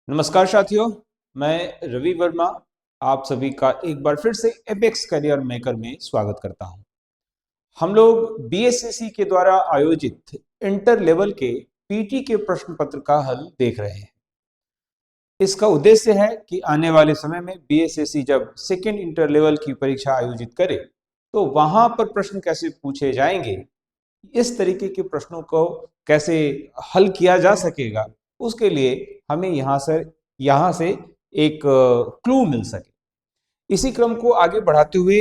नमस्कार साथियों, मैं रवि वर्मा आप सभी का एक बार फिर से एपेक्स करियर मेकर में स्वागत करता हूं। हम लोग बीएसएससी के द्वारा आयोजित इंटर लेवल के पीटी के प्रश्न पत्र का हल देख रहे हैं। इसका उद्देश्य है कि आने वाले समय में बीएसएससी जब सेकेंड इंटर लेवल की परीक्षा आयोजित करे तो वहां पर प्रश्न कैसे पूछे जाएंगे, इस तरीके के प्रश्नों को कैसे हल किया जा सकेगा, उसके लिए हमें यहाँ से एक क्लू मिल सके। इसी क्रम को आगे बढ़ाते हुए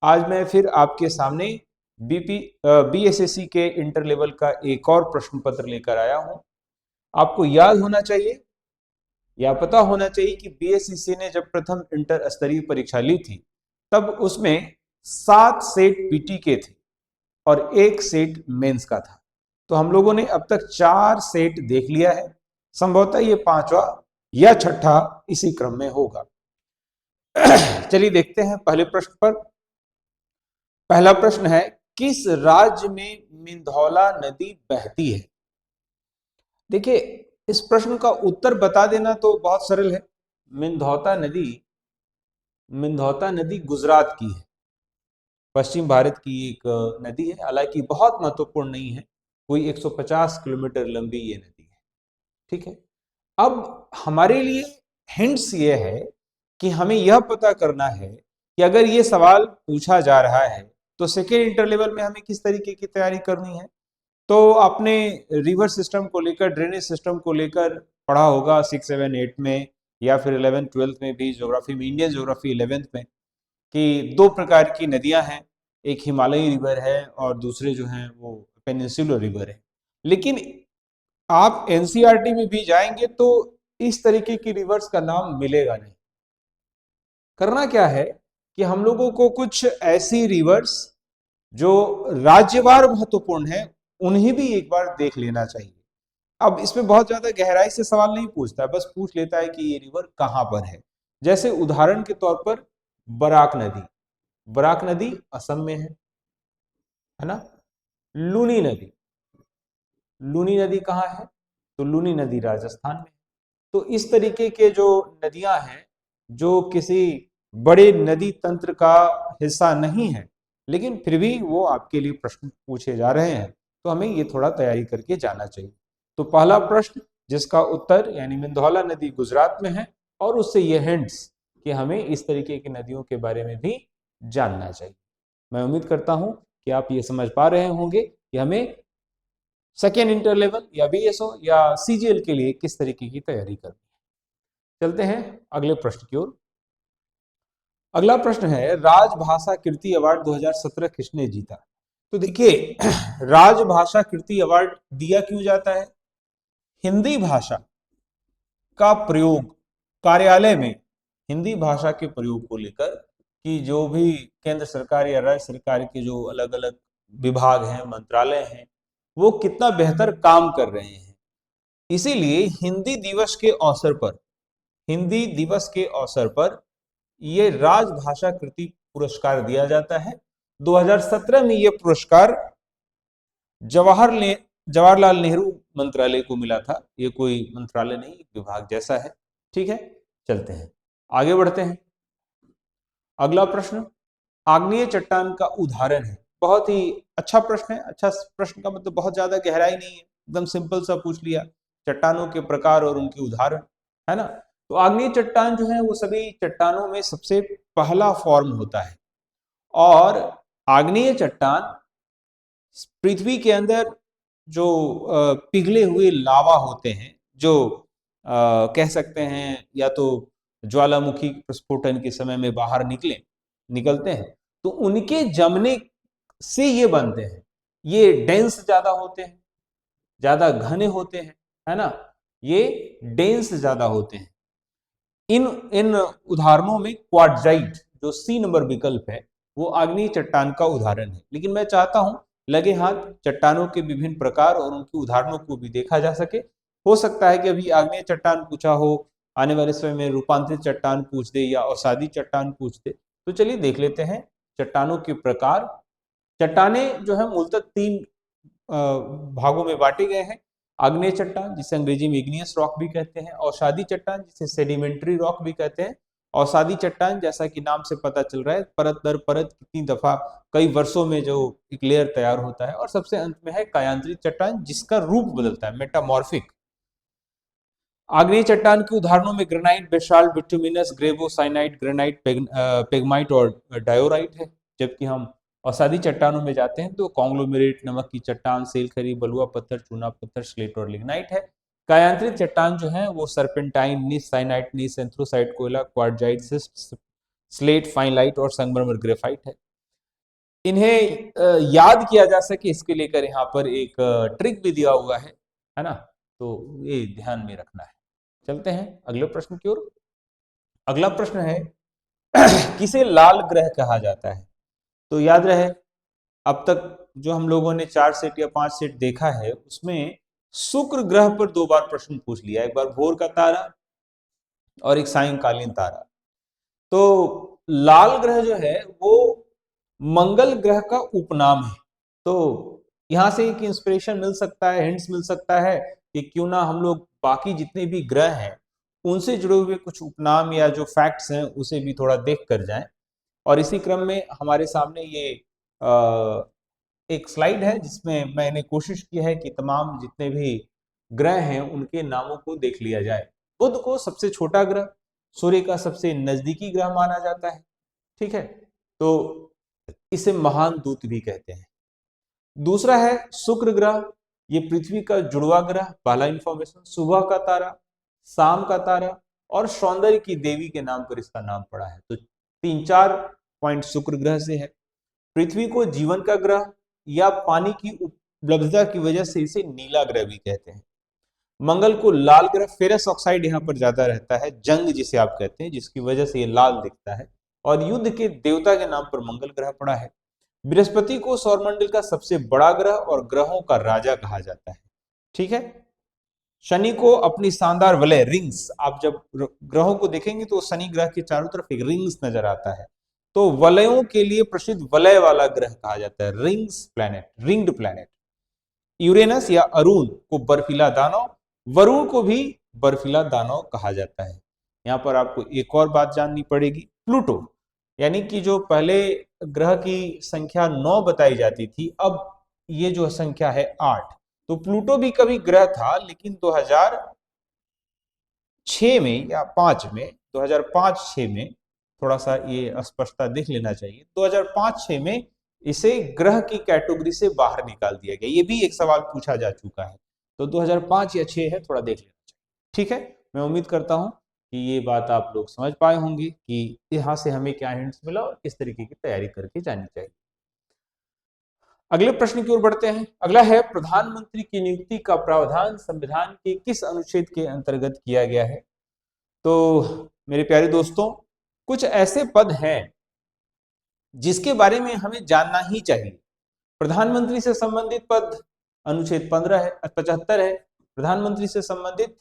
आज मैं फिर आपके सामने बीएसएससी के इंटर लेवल का एक और प्रश्न पत्र लेकर आया हूं। आपको याद होना चाहिए या पता होना चाहिए कि बीएसएससी ने जब प्रथम इंटर स्तरीय परीक्षा ली थी तब उसमें 7 सेट पीटी के थे और 1 सेट मेंस का था। तो हम लोगों ने अब तक 4 सेट देख लिया है। संभवतः ये 5वां या 6ठा इसी क्रम में होगा। चलिए देखते हैं पहले प्रश्न पर। पहला प्रश्न है, किस राज्य में मिंधौला नदी बहती है? देखिए, इस प्रश्न का उत्तर बता देना तो बहुत सरल है। मिंधौता नदी गुजरात की है, पश्चिम भारत की एक नदी है। हालांकि बहुत महत्वपूर्ण नहीं है, कोई 150 किलोमीटर लंबी ये नदी है। ठीक है, अब हमारे लिए हिंट्स ये है कि हमें यह पता करना है कि अगर ये सवाल पूछा जा रहा है तो सेकेंड इंटर लेवल में हमें किस तरीके की तैयारी करनी है। तो आपने रिवर सिस्टम को लेकर, ड्रेनेज सिस्टम को लेकर पढ़ा होगा 6, 7, 8 में, या फिर 11, 12 में भी, ज्योग्राफी में, इंडियन ज्योग्राफी 11th में, कि 2 प्रकार की नदियां हैं, एक हिमालयी रिवर है और दूसरे जो हैं वो पेनिनसुलर रिवर है। लेकिन आप एनसीईआरटी में भी जाएंगे तो इस तरीके की रिवर्स का नाम मिलेगा नहीं। करना क्या है कि हम लोगों को कुछ ऐसी रिवर्स जो राज्यवार महत्वपूर्ण है उन्हें भी एक बार देख लेना चाहिए। अब इसमें बहुत ज्यादा गहराई से सवाल नहीं पूछता, बस पूछ लेता है कि ये रिवर कहां पर है। जैसे उदाहरण के तौर पर बराक नदी असम में है ना। लूनी नदी लूनी नदी कहाँ है? तो लूनी नदी राजस्थान में। तो इस तरीके के जो नदियां हैं जो किसी बड़े नदी तंत्र का हिस्सा नहीं है, लेकिन फिर भी वो आपके लिए प्रश्न पूछे जा रहे हैं, तो हमें ये थोड़ा तैयारी करके जाना चाहिए। तो पहला प्रश्न जिसका उत्तर यानी मिंधौला नदी गुजरात में है, और उससे ये हिंट्स कि हमें इस तरीके की नदियों के बारे में भी जानना चाहिए। मैं उम्मीद करता हूं कि आप ये समझ पा रहे होंगे कि हमें सेकेंड इंटर लेवल या बीएसओ या सीजीएल के लिए किस तरीके की तैयारी करनी है। चलते हैं अगले प्रश्न की ओर। अगला प्रश्न है, राजभाषा कीर्ति अवार्ड 2017 किसने जीता? तो देखिए, राजभाषा कीर्ति अवार्ड दिया क्यों जाता है? हिंदी भाषा का प्रयोग कार्यालय में, हिंदी भाषा के प्रयोग को लेकर कि जो भी केंद्र सरकार या राज्य सरकार के जो अलग अलग विभाग हैं, मंत्रालय हैं, वो कितना बेहतर काम कर रहे हैं। इसीलिए हिंदी दिवस के अवसर पर ये राजभाषा कृति पुरस्कार दिया जाता है। 2017 में ये पुरस्कार जवाहरलाल नेहरू मंत्रालय को मिला था। ये कोई मंत्रालय नहीं, विभाग जैसा है। ठीक है, चलते हैं आगे बढ़ते हैं। अगला प्रश्न आग्नेय चट्टान का उदाहरण है। बहुत ही अच्छा प्रश्न है। अच्छा प्रश्न का मतलब बहुत ज्यादा गहराई नहीं है, एकदम सिंपल सा पूछ लिया, चट्टानों के प्रकार और उनके उदाहरण, है ना। तो आग्नेय चट्टान जो है वो सभी चट्टानों में सबसे पहला फॉर्म होता है, और आग्नेय चट्टान पृथ्वी के अंदर जो पिघले हुए लावा होते हैं, जो कह सकते हैं या तो ज्वालामुखी प्रस्फोटन के समय में बाहर निकलते हैं, तो उनके जमने से ये बनते हैं। ये डेंस ज्यादा होते हैं, ज्यादा घने होते हैं, है ना। ये डेंस ज्यादा होते हैं। इन इन उदाहरणों में क्वार्टजाइट जो सी नंबर विकल्प है वो आग्नेय चट्टान का उदाहरण है। लेकिन मैं चाहता हूं लगे हाथ चट्टानों के विभिन्न प्रकार और उनके उदाहरणों को भी देखा जा सके। हो सकता है कि अभी आग्नेय चट्टान पूछा हो, आने वाले समय में रूपांतरित चट्टान पूछ दे या अवसादी चट्टान पूछ दे। तो चलिए देख लेते हैं चट्टानों के प्रकार। चट्टाने जो है मूलतः 3 भागों में बांटे गए हैं। आग्नेय चट्टान जिसे अंग्रेजी में इग्नियस रॉक भी कहते हैं, अवसादी चट्टान जिसे सेडिमेंट्री रॉक भी कहते हैं। अवसादी चट्टान जैसा कि नाम से पता चल रहा है परत दर परत कितनी दफा कई वर्षों में जो एक लेयर तैयार होता है। और सबसे अंत में है कायांतरित चट्टान जिसका रूप बदलता है, मेटामॉर्फिक। आग्नेय चट्टान के उदाहरणों में ग्रेनाइट, बेसाल्ट, बिटुमिनस, ग्रेवोसाइनाइट, ग्रेनाइट, पेग्माइट और डायोराइट है। जबकि हम अवसादी चट्टानों में जाते हैं तो कॉन्ग्लोमेरेट, नमक की चट्टान, सेलखरी, बलुआ पत्थर, चूना पत्थर, स्लेट और लिग्नाइट है। कायांतरित चट्टान जो है वो सर्पेंटाइन, नीस, साइनाइट, नीस, एंथ्रोसाइट, कोयला, क्वार्टजाइट, सिस्ट, स्लेट, फाइनलाइट और संगमरमर, ग्रेफाइट है। इन्हें याद किया जा सके इसके लेकर यहाँ पर एक ट्रिक भी दिया हुआ है ना, तो ये ध्यान में रखना है। चलते हैं अगले प्रश्न की ओर। अगला प्रश्न है किसे लाल ग्रह कहा जाता है? तो याद रहे अब तक जो हम लोगों ने 4 सेट या 5 सेट देखा है उसमें शुक्र ग्रह पर 2 बार प्रश्न पूछ लिया, एक बार भोर का तारा और एक सायंकालीन तारा। तो लाल ग्रह जो है वो मंगल ग्रह का उपनाम है। तो यहां से एक इंस्पिरेशन मिल सकता है, हिंट्स मिल सकता है कि क्यों ना हम लोग बाकी जितने भी ग्रह हैं उनसे जुड़े हुए कुछ उपनाम या जो फैक्ट्स हैं उसे भी थोड़ा देख कर जाएं। और इसी क्रम में हमारे सामने ये एक स्लाइड है जिसमें मैंने कोशिश की है कि तमाम जितने भी ग्रह हैं उनके नामों को देख लिया जाए। बुध को सबसे छोटा ग्रह, सूर्य का सबसे नजदीकी ग्रह माना जाता है, ठीक है, तो इसे महान दूत भी कहते हैं। दूसरा है शुक्र ग्रह, ये पृथ्वी का जुड़वा ग्रह, पहला इंफॉर्मेशन। सुबह का तारा, शाम का तारा और सौंदर्य की देवी के नाम पर इसका नाम पड़ा है। तो 3-4 पॉइंट शुक्र ग्रह से है। पृथ्वी को जीवन का ग्रह या पानी की उपलब्धता की वजह से इसे नीला ग्रह भी कहते हैं। मंगल को लाल ग्रह, फेरस ऑक्साइड यहाँ पर ज्यादा रहता है, जंग जिसे आप कहते हैं, जिसकी वजह से ये लाल दिखता है और युद्ध के देवता के नाम पर मंगल ग्रह पड़ा है। बृहस्पति को सौरमंडल का सबसे बड़ा ग्रह और ग्रहों का राजा कहा जाता है, ठीक है। शनि को अपनी शानदार वलय, रिंग्स, आप जब ग्रहों को देखेंगे तो शनि ग्रह के चारों तरफ एक रिंग्स नजर आता है, तो वलयों के लिए प्रसिद्ध वलय वाला ग्रह कहा जाता है, rings planet, ringed planet. Uranus या अरुण को बर्फीला दानव, वरुण को भी बर्फीला दानव कहा जाता है। यहां पर आपको एक और बात जाननी पड़ेगी, प्लूटो, यानी कि जो पहले ग्रह की संख्या 9 बताई जाती थी, अब ये जो संख्या है 8। तो प्लूटो भी कभी ग्रह था, लेकिन 2006 में या 5 में, 2005-6 में, थोड़ा सा ये स्पष्टता देख लेना चाहिए, 2005-6 में इसे ग्रह की कैटेगरी से बाहर निकाल दिया गया। ये भी एक सवाल पूछा जा चुका है, तो 2005 या 6 है, थोड़ा देख लेना चाहिए, ठीक है। मैं उम्मीद करता हूं कि ये बात आप लोग समझ पाए होंगे कि यहाँ से हमें क्या हिंट्स मिला और किस तरीके की तैयारी करके जानी चाहिए। अगले प्रश्न की ओर बढ़ते हैं। अगला है प्रधानमंत्री की नियुक्ति का प्रावधान संविधान के किस अनुच्छेद के अंतर्गत किया गया है? तो मेरे प्यारे दोस्तों, कुछ ऐसे पद हैं जिसके बारे में हमें जानना ही चाहिए। प्रधानमंत्री से संबंधित पद अनुच्छेद 75 है। प्रधानमंत्री से संबंधित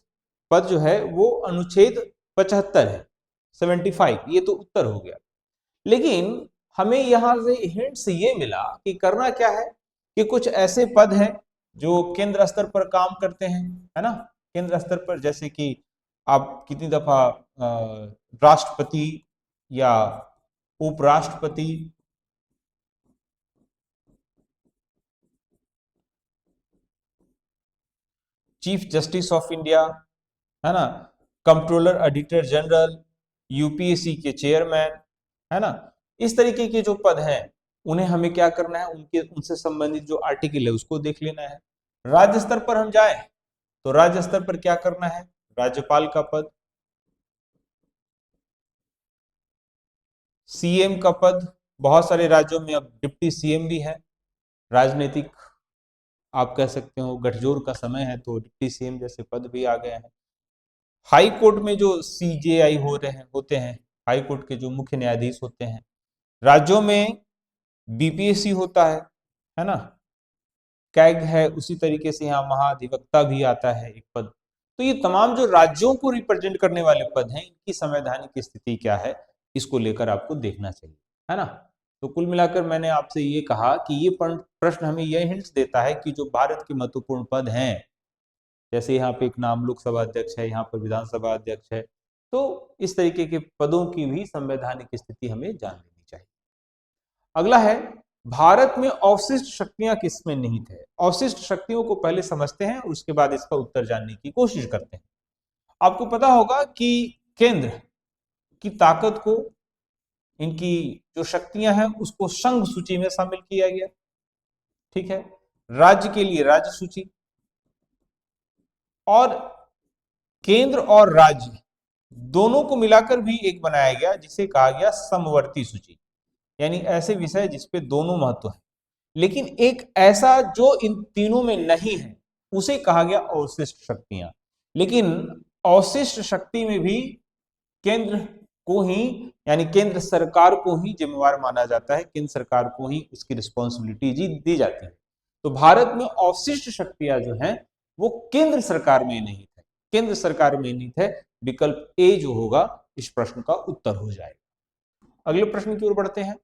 पद जो है वो अनुच्छेद 75 है, 75, ये तो उत्तर हो गया। लेकिन हमें यहां से हिंट्स ये मिला कि करना क्या है कि कुछ ऐसे पद हैं जो केंद्र स्तर पर काम करते हैं, है ना, केंद्र स्तर पर, जैसे कि आप कितनी दफा राष्ट्रपति या उपराष्ट्रपति, चीफ जस्टिस ऑफ इंडिया, है ना, कंट्रोलर ऑडिटर जनरल, यूपीएससी के चेयरमैन, है ना, इस तरीके के जो पद हैं उन्हें हमें क्या करना है, उनके उनसे संबंधित जो आर्टिकल है उसको देख लेना है। राज्य स्तर पर हम जाए तो राज्य स्तर पर क्या करना है, राज्यपाल का पद, सीएम का पद, बहुत सारे राज्यों में अब डिप्टी सीएम भी है, राजनीतिक आप कह सकते हो गठजोड़ का समय है तो डिप्टी सीएम जैसे पद भी आ गए हैं। हाई कोर्ट में जो सीजेआई होते हैं, हाई कोर्ट के जो मुख्य न्यायाधीश होते हैं, राज्यों में बीपीएससी होता है ना, कैग है, उसी तरीके से यहाँ महाधिवक्ता भी आता है एक पद। तो ये तमाम जो राज्यों को रिप्रेजेंट करने वाले पद हैं, इनकी संवैधानिक स्थिति क्या है, इसको लेकर आपको देखना चाहिए, है ना। तो कुल मिलाकर मैंने आपसे ये कहा कि ये प्रश्न हमें यह हिंट्स देता है कि जो भारत के महत्वपूर्ण पद हैं जैसे यहाँ पे एक नाम लोकसभा अध्यक्ष है, यहाँ पर विधानसभा अध्यक्ष है। तो इस तरीके के पदों की भी संवैधानिक स्थिति हमें जान लेनी चाहिए। अगला है, भारत में अवशिष्ट शक्तियां किसमें निहित है? अवशिष्ट शक्तियों को पहले समझते हैं, उसके बाद इसका उत्तर जानने की कोशिश करते हैं। आपको पता होगा कि केंद्र की ताकत को, इनकी जो शक्तियां हैं उसको संघ सूची में शामिल किया गया। ठीक है, राज्य के लिए राज्य सूची, और केंद्र और राज्य दोनों को मिलाकर भी एक बनाया गया जिसे कहा गया समवर्ती सूची, यानी ऐसे विषय जिसपे दोनों महत्व है, लेकिन एक ऐसा जो इन तीनों में नहीं है उसे कहा गया अवशिष्ट शक्तियां। लेकिन अवशिष्ट शक्ति में भी केंद्र को ही, यानी केंद्र सरकार को ही जिम्मेवार माना जाता है, केंद्र सरकार को ही उसकी रिस्पॉन्सिबिलिटी दी जाती है। तो भारत में अवशिष्ट शक्तियां जो हैं वो केंद्र सरकार में निहित है, केंद्र सरकार में निहित है। विकल्प ए जो होगा इस प्रश्न का उत्तर हो जाएगा। अगले प्रश्न की ओर बढ़ते हैं।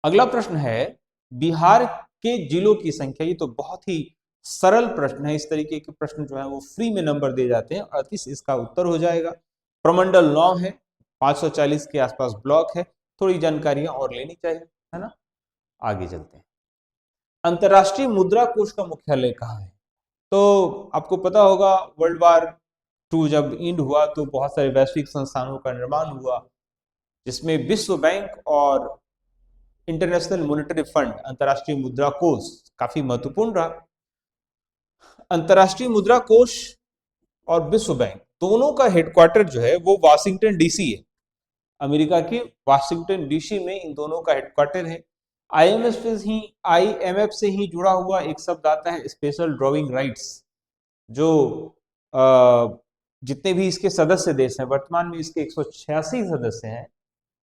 अगला प्रश्न है, बिहार के जिलों की संख्या। ये तो बहुत ही सरल प्रश्न है, इस तरीके के प्रश्न जो है वो फ्री में नंबर दिए जाते हैं। 38 इसका उत्तर हो जाएगा। प्रमंडल 9 है, 540 के आसपास ब्लॉक है। थोड़ी जानकारियां और लेनी चाहिए, है ना। आगे चलते हैं। अंतरराष्ट्रीय मुद्रा कोष का मुख्यालय कहाँ है? तो आपको पता होगा वर्ल्ड वार 2 जब इंड हुआ तो बहुत सारे वैश्विक संस्थानों का निर्माण हुआ, जिसमें विश्व बैंक और इंटरनेशनल मॉनेटरी फंड, अंतरराष्ट्रीय मुद्रा कोष काफी महत्वपूर्ण रहा। अंतरराष्ट्रीय मुद्रा कोष और विश्व बैंक दोनों का हेडक्वार्टर जो है वो वाशिंगटन डीसी है। अमेरिका के वाशिंगटन डीसी में इन दोनों का हेडक्वार्टर है। आईएमएफ से ही जुड़ा हुआ एक शब्द आता है स्पेशल ड्रॉइंग राइट्स, जो जितने भी इसके सदस्य देश हैं, वर्तमान में इसके 186 सदस्य हैं,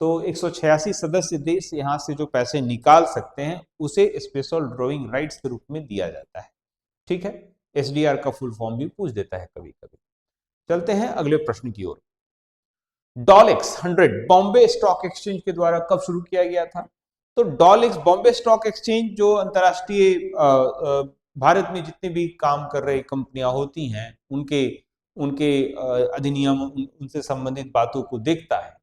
तो 186 सदस्य देश यहाँ से जो पैसे निकाल सकते हैं उसे स्पेशल ड्रॉइंग राइट्स के रूप में दिया जाता है। ठीक है, एसडीआर का फुल फॉर्म भी पूछ देता है कभी कभी। चलते हैं अगले प्रश्न की ओर। डॉलेक्स 100 बॉम्बे स्टॉक एक्सचेंज के द्वारा कब शुरू किया गया था? तो डॉलेक्स बॉम्बे स्टॉक एक्सचेंज जो अंतरराष्ट्रीय भारत में जितने भी काम कर रही कंपनियां होती हैं उनके उनके अधिनियम, उनसे संबंधित बातों को देखता है,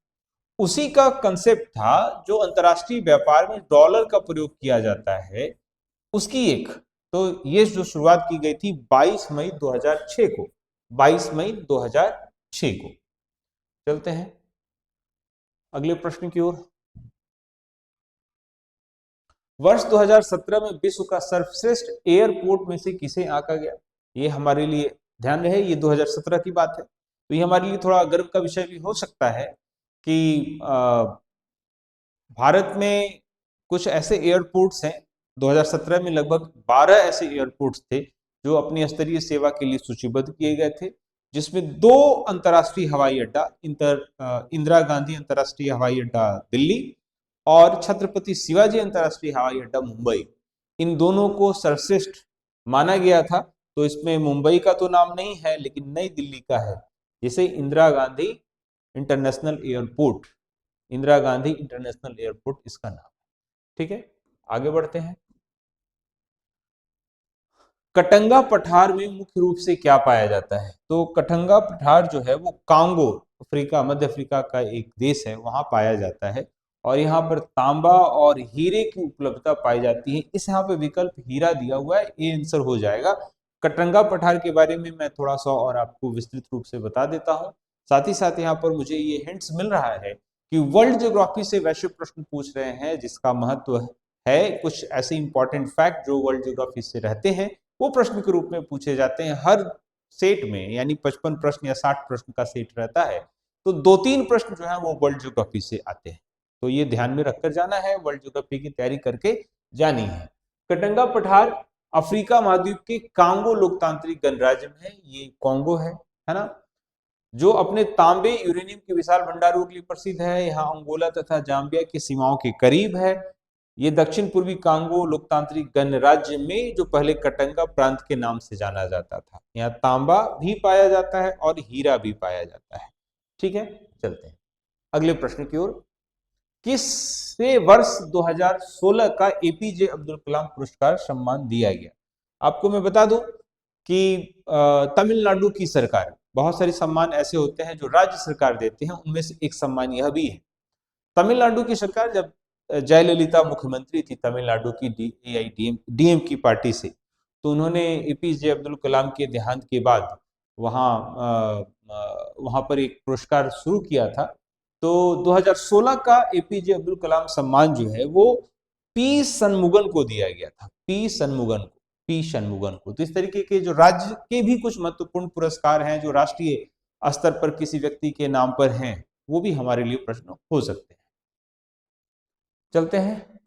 उसी का कंसेप्ट था। जो अंतरराष्ट्रीय व्यापार में डॉलर का प्रयोग किया जाता है उसकी एक, तो ये जो शुरुआत की गई थी 22 मई 2006 को, 22 मई 2006 को। चलते हैं अगले प्रश्न की ओर। वर्ष 2017 में विश्व का सर्वश्रेष्ठ एयरपोर्ट में से किसे आंका गया? ये हमारे लिए ध्यान रहे, ये 2017 की बात है, तो ये हमारे लिए थोड़ा गर्व का विषय भी हो सकता है कि भारत में कुछ ऐसे एयरपोर्ट्स हैं। 2017 में लगभग 12 ऐसे एयरपोर्ट्स थे जो अपनी स्तरीय सेवा के लिए सूचीबद्ध किए गए थे, जिसमें 2 अंतर्राष्ट्रीय हवाई अड्डा, इंदिरा गांधी अंतर्राष्ट्रीय हवाई अड्डा दिल्ली और छत्रपति शिवाजी अंतर्राष्ट्रीय हवाई अड्डा मुंबई, इन दोनों को सर्वश्रेष्ठ माना गया था। तो इसमें मुंबई का तो नाम नहीं है लेकिन नई दिल्ली का है, जिसे Indira Gandhi international airport, Indira Gandhi international airport इसका नाम है। ठीक है, आगे बढ़ते हैं। कटंगा पठार में मुख्य रूप से क्या पाया जाता है? तो कटंगा पठार जो है वो कांगो, अफ्रीका, मध्य अफ्रीका का एक देश है, वहां पाया जाता है और यहाँ पर तांबा और हीरे की उपलब्धता पाई जाती है। इस यहाँ पे विकल्प हीरा दिया हुआ है, ये आंसर हो जाएगा। कटंगा पठार के बारे में मैं थोड़ा सा और आपको विस्तृत रूप से बता देता हूँ। साथ ही साथ यहाँ पर मुझे ये हिंट्स मिल रहा है कि वर्ल्ड ज्योग्राफी से वैश्विक प्रश्न पूछ रहे हैं, जिसका महत्व है। कुछ ऐसे इंपॉर्टेंट फैक्ट जो वर्ल्ड ज्योग्राफी से रहते हैं वो प्रश्न के रूप में पूछे जाते हैं हर सेट में, यानी 55 प्रश्न या 60 प्रश्न का सेट रहता है, तो 2-3 प्रश्न जो है वो वर्ल्ड ज्योग्राफी से आते हैं। तो ये ध्यान में रखकर जाना है, वर्ल्ड ज्योग्राफी की तैयारी करके जानी है। कटंगा पठार अफ्रीका महाद्वीप के कांगो लोकतांत्रिक गणराज्य में है, ये कांगो है ना, जो अपने तांबे यूरेनियम के विशाल भंडारों के लिए प्रसिद्ध है। यहाँ अंगोला तथा जाम्बिया की सीमाओं के करीब है। ये दक्षिण पूर्वी कांगो लोकतांत्रिक गणराज्य में जो पहले कटंगा प्रांत के नाम से जाना जाता था। यहाँ तांबा भी पाया जाता है और हीरा भी पाया जाता है। ठीक है, चलते हैं अगले प्रश्न की ओर। किससे वर्ष 2016 का एपीजे अब्दुल कलाम पुरस्कार सम्मान दिया गया? आपको मैं बता दूं कि तमिलनाडु की सरकार, बहुत सारे सम्मान ऐसे होते हैं जो राज्य सरकार देते हैं, उनमें से एक सम्मान यह भी है। तमिलनाडु की सरकार जब जयललिता मुख्यमंत्री थी तमिलनाडु की डीएम की पार्टी से, तो उन्होंने एपीजे अब्दुल कलाम के देहांत के बाद वहां पर एक पुरस्कार शुरू किया था। तो 2016 का एपीजे अब्दुल कलाम सम्मान जो है वो पी शनमुगम को दिया गया था, पी शनमुगम को। तो इस तरीके के जो राज्य के भी कुछ महत्वपूर्ण पुरस्कार हैं जो राष्ट्रीय स्तर पर किसी व्यक्ति के नाम पर हैं, वो भी हमारे लिए प्रश्न हो सकते हैं। चलते हैं,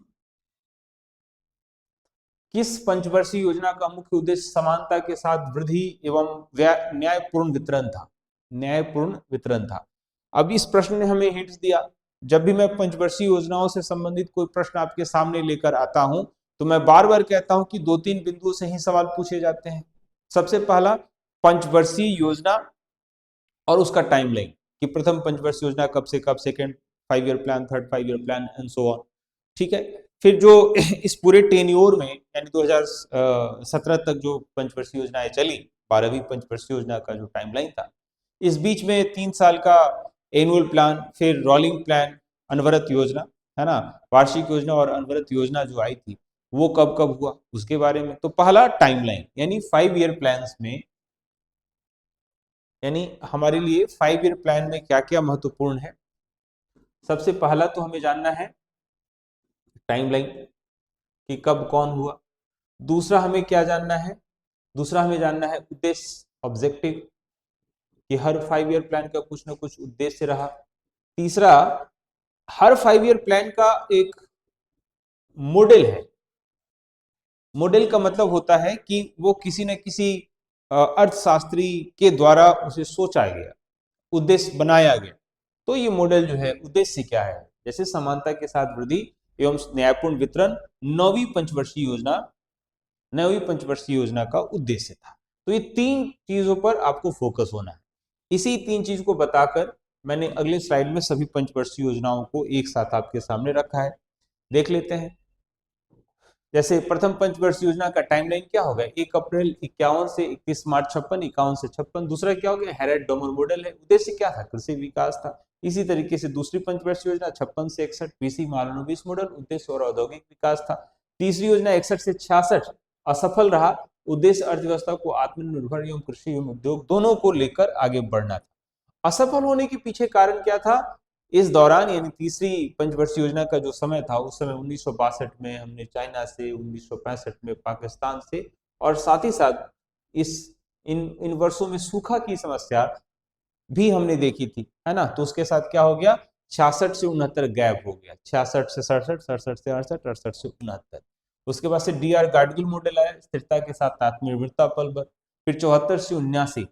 किस पंचवर्षीय योजना का मुख्य उद्देश्य समानता के साथ वृद्धि एवं न्यायपूर्ण वितरण था? न्यायपूर्ण वितरण था। अब इस प्रश्न ने हमें हिंट्स दिया। जब भी मैं पंचवर्षीय योजनाओं से संबंधित कोई प्रश्न आपके सामने लेकर आता हूं, तो मैं बार बार कहता हूं कि 2-3 बिंदुओं से ही सवाल पूछे जाते हैं। सबसे पहला, पंचवर्षीय योजना और उसका टाइमलाइन, कि प्रथम पंचवर्षीय योजना कब से कब, second 5 year plan, third 5 year plan and so on. ठीक है, फिर जो इस पूरे टेन्योर में यानी 2017 तक जो पंचवर्षीय योजनाएं चली, 12वीं पंचवर्षीय योजना का जो टाइमलाइन था, इस बीच में 3 साल का एनुअल प्लान, फिर रोलिंग प्लान, अनवरत योजना, है ना, वार्षिक योजना और अनवरत योजना जो आई थी वो कब कब हुआ उसके बारे में। तो पहला टाइमलाइन यानी 5 ईयर प्लान में, यानी हमारे लिए 5 ईयर प्लान में क्या क्या महत्वपूर्ण है। सबसे पहला तो हमें जानना है टाइमलाइन कि कब कौन हुआ। दूसरा हमें क्या जानना है, दूसरा हमें जानना है उद्देश्य, ऑब्जेक्टिव, कि हर 5 ईयर प्लान का कुछ ना कुछ उद्देश्य रहा। तीसरा, हर 5 ईयर प्लान का एक मॉडल है। मॉडल का मतलब होता है कि वो किसी न किसी अर्थशास्त्री के द्वारा उसे सोचा गया, उद्देश्य बनाया गया। तो ये मॉडल जो है, उद्देश्य क्या है, जैसे समानता के साथ वृद्धि एवं न्यायपूर्ण वितरण, नौवीं पंचवर्षीय योजना का उद्देश्य था। तो ये 3 चीजों पर आपको फोकस होना है। इसी 3 चीज को बताकर मैंने अगले स्लाइड में सभी पंचवर्षीय योजनाओं को एक साथ आपके सामने रखा है, देख लेते हैं। जैसे प्रथम पंचवर्षीय योजना का टाइमलाइन क्या होगा, 1 अप्रैल 51 से 31 मार्च 56, 51 से 56। दूसरा क्या हो गया, हैरेट डोमर मॉडल है। उद्देश्य क्या था, कृषि विकास था। इसी तरीके से दूसरी पंचवर्षीय योजना 56 से 61 पीसी महालनोबिस मॉडल, उद्देश्य और औद्योगिक विकास था। तीसरी योजना 61 से 66 असफल रहा, उद्देश्य अर्थव्यवस्था को आत्मनिर्भर एवं कृषि एवं उद्योग दोनों को लेकर आगे बढ़ना था। असफल होने के पीछे कारण क्या था, इस दौरान यानी तीसरी पंचवर्षीय योजना का जो समय था, उस समय 1962 में हमने चाइना से, 1965 में पाकिस्तान से, और साथ ही साथ इन वर्षों में सूखा की समस्या भी हमने देखी थी, है ना। तो उसके साथ क्या हो गया, 66 से 69 गैप हो गया, 66 से 67, 67 से 68, 68 से 69। उसके बाद से डी आर गाडगिल मॉडल आया, स्थिरता के साथ आत्मनिर्भरता पल भर। फिर 74 से 79।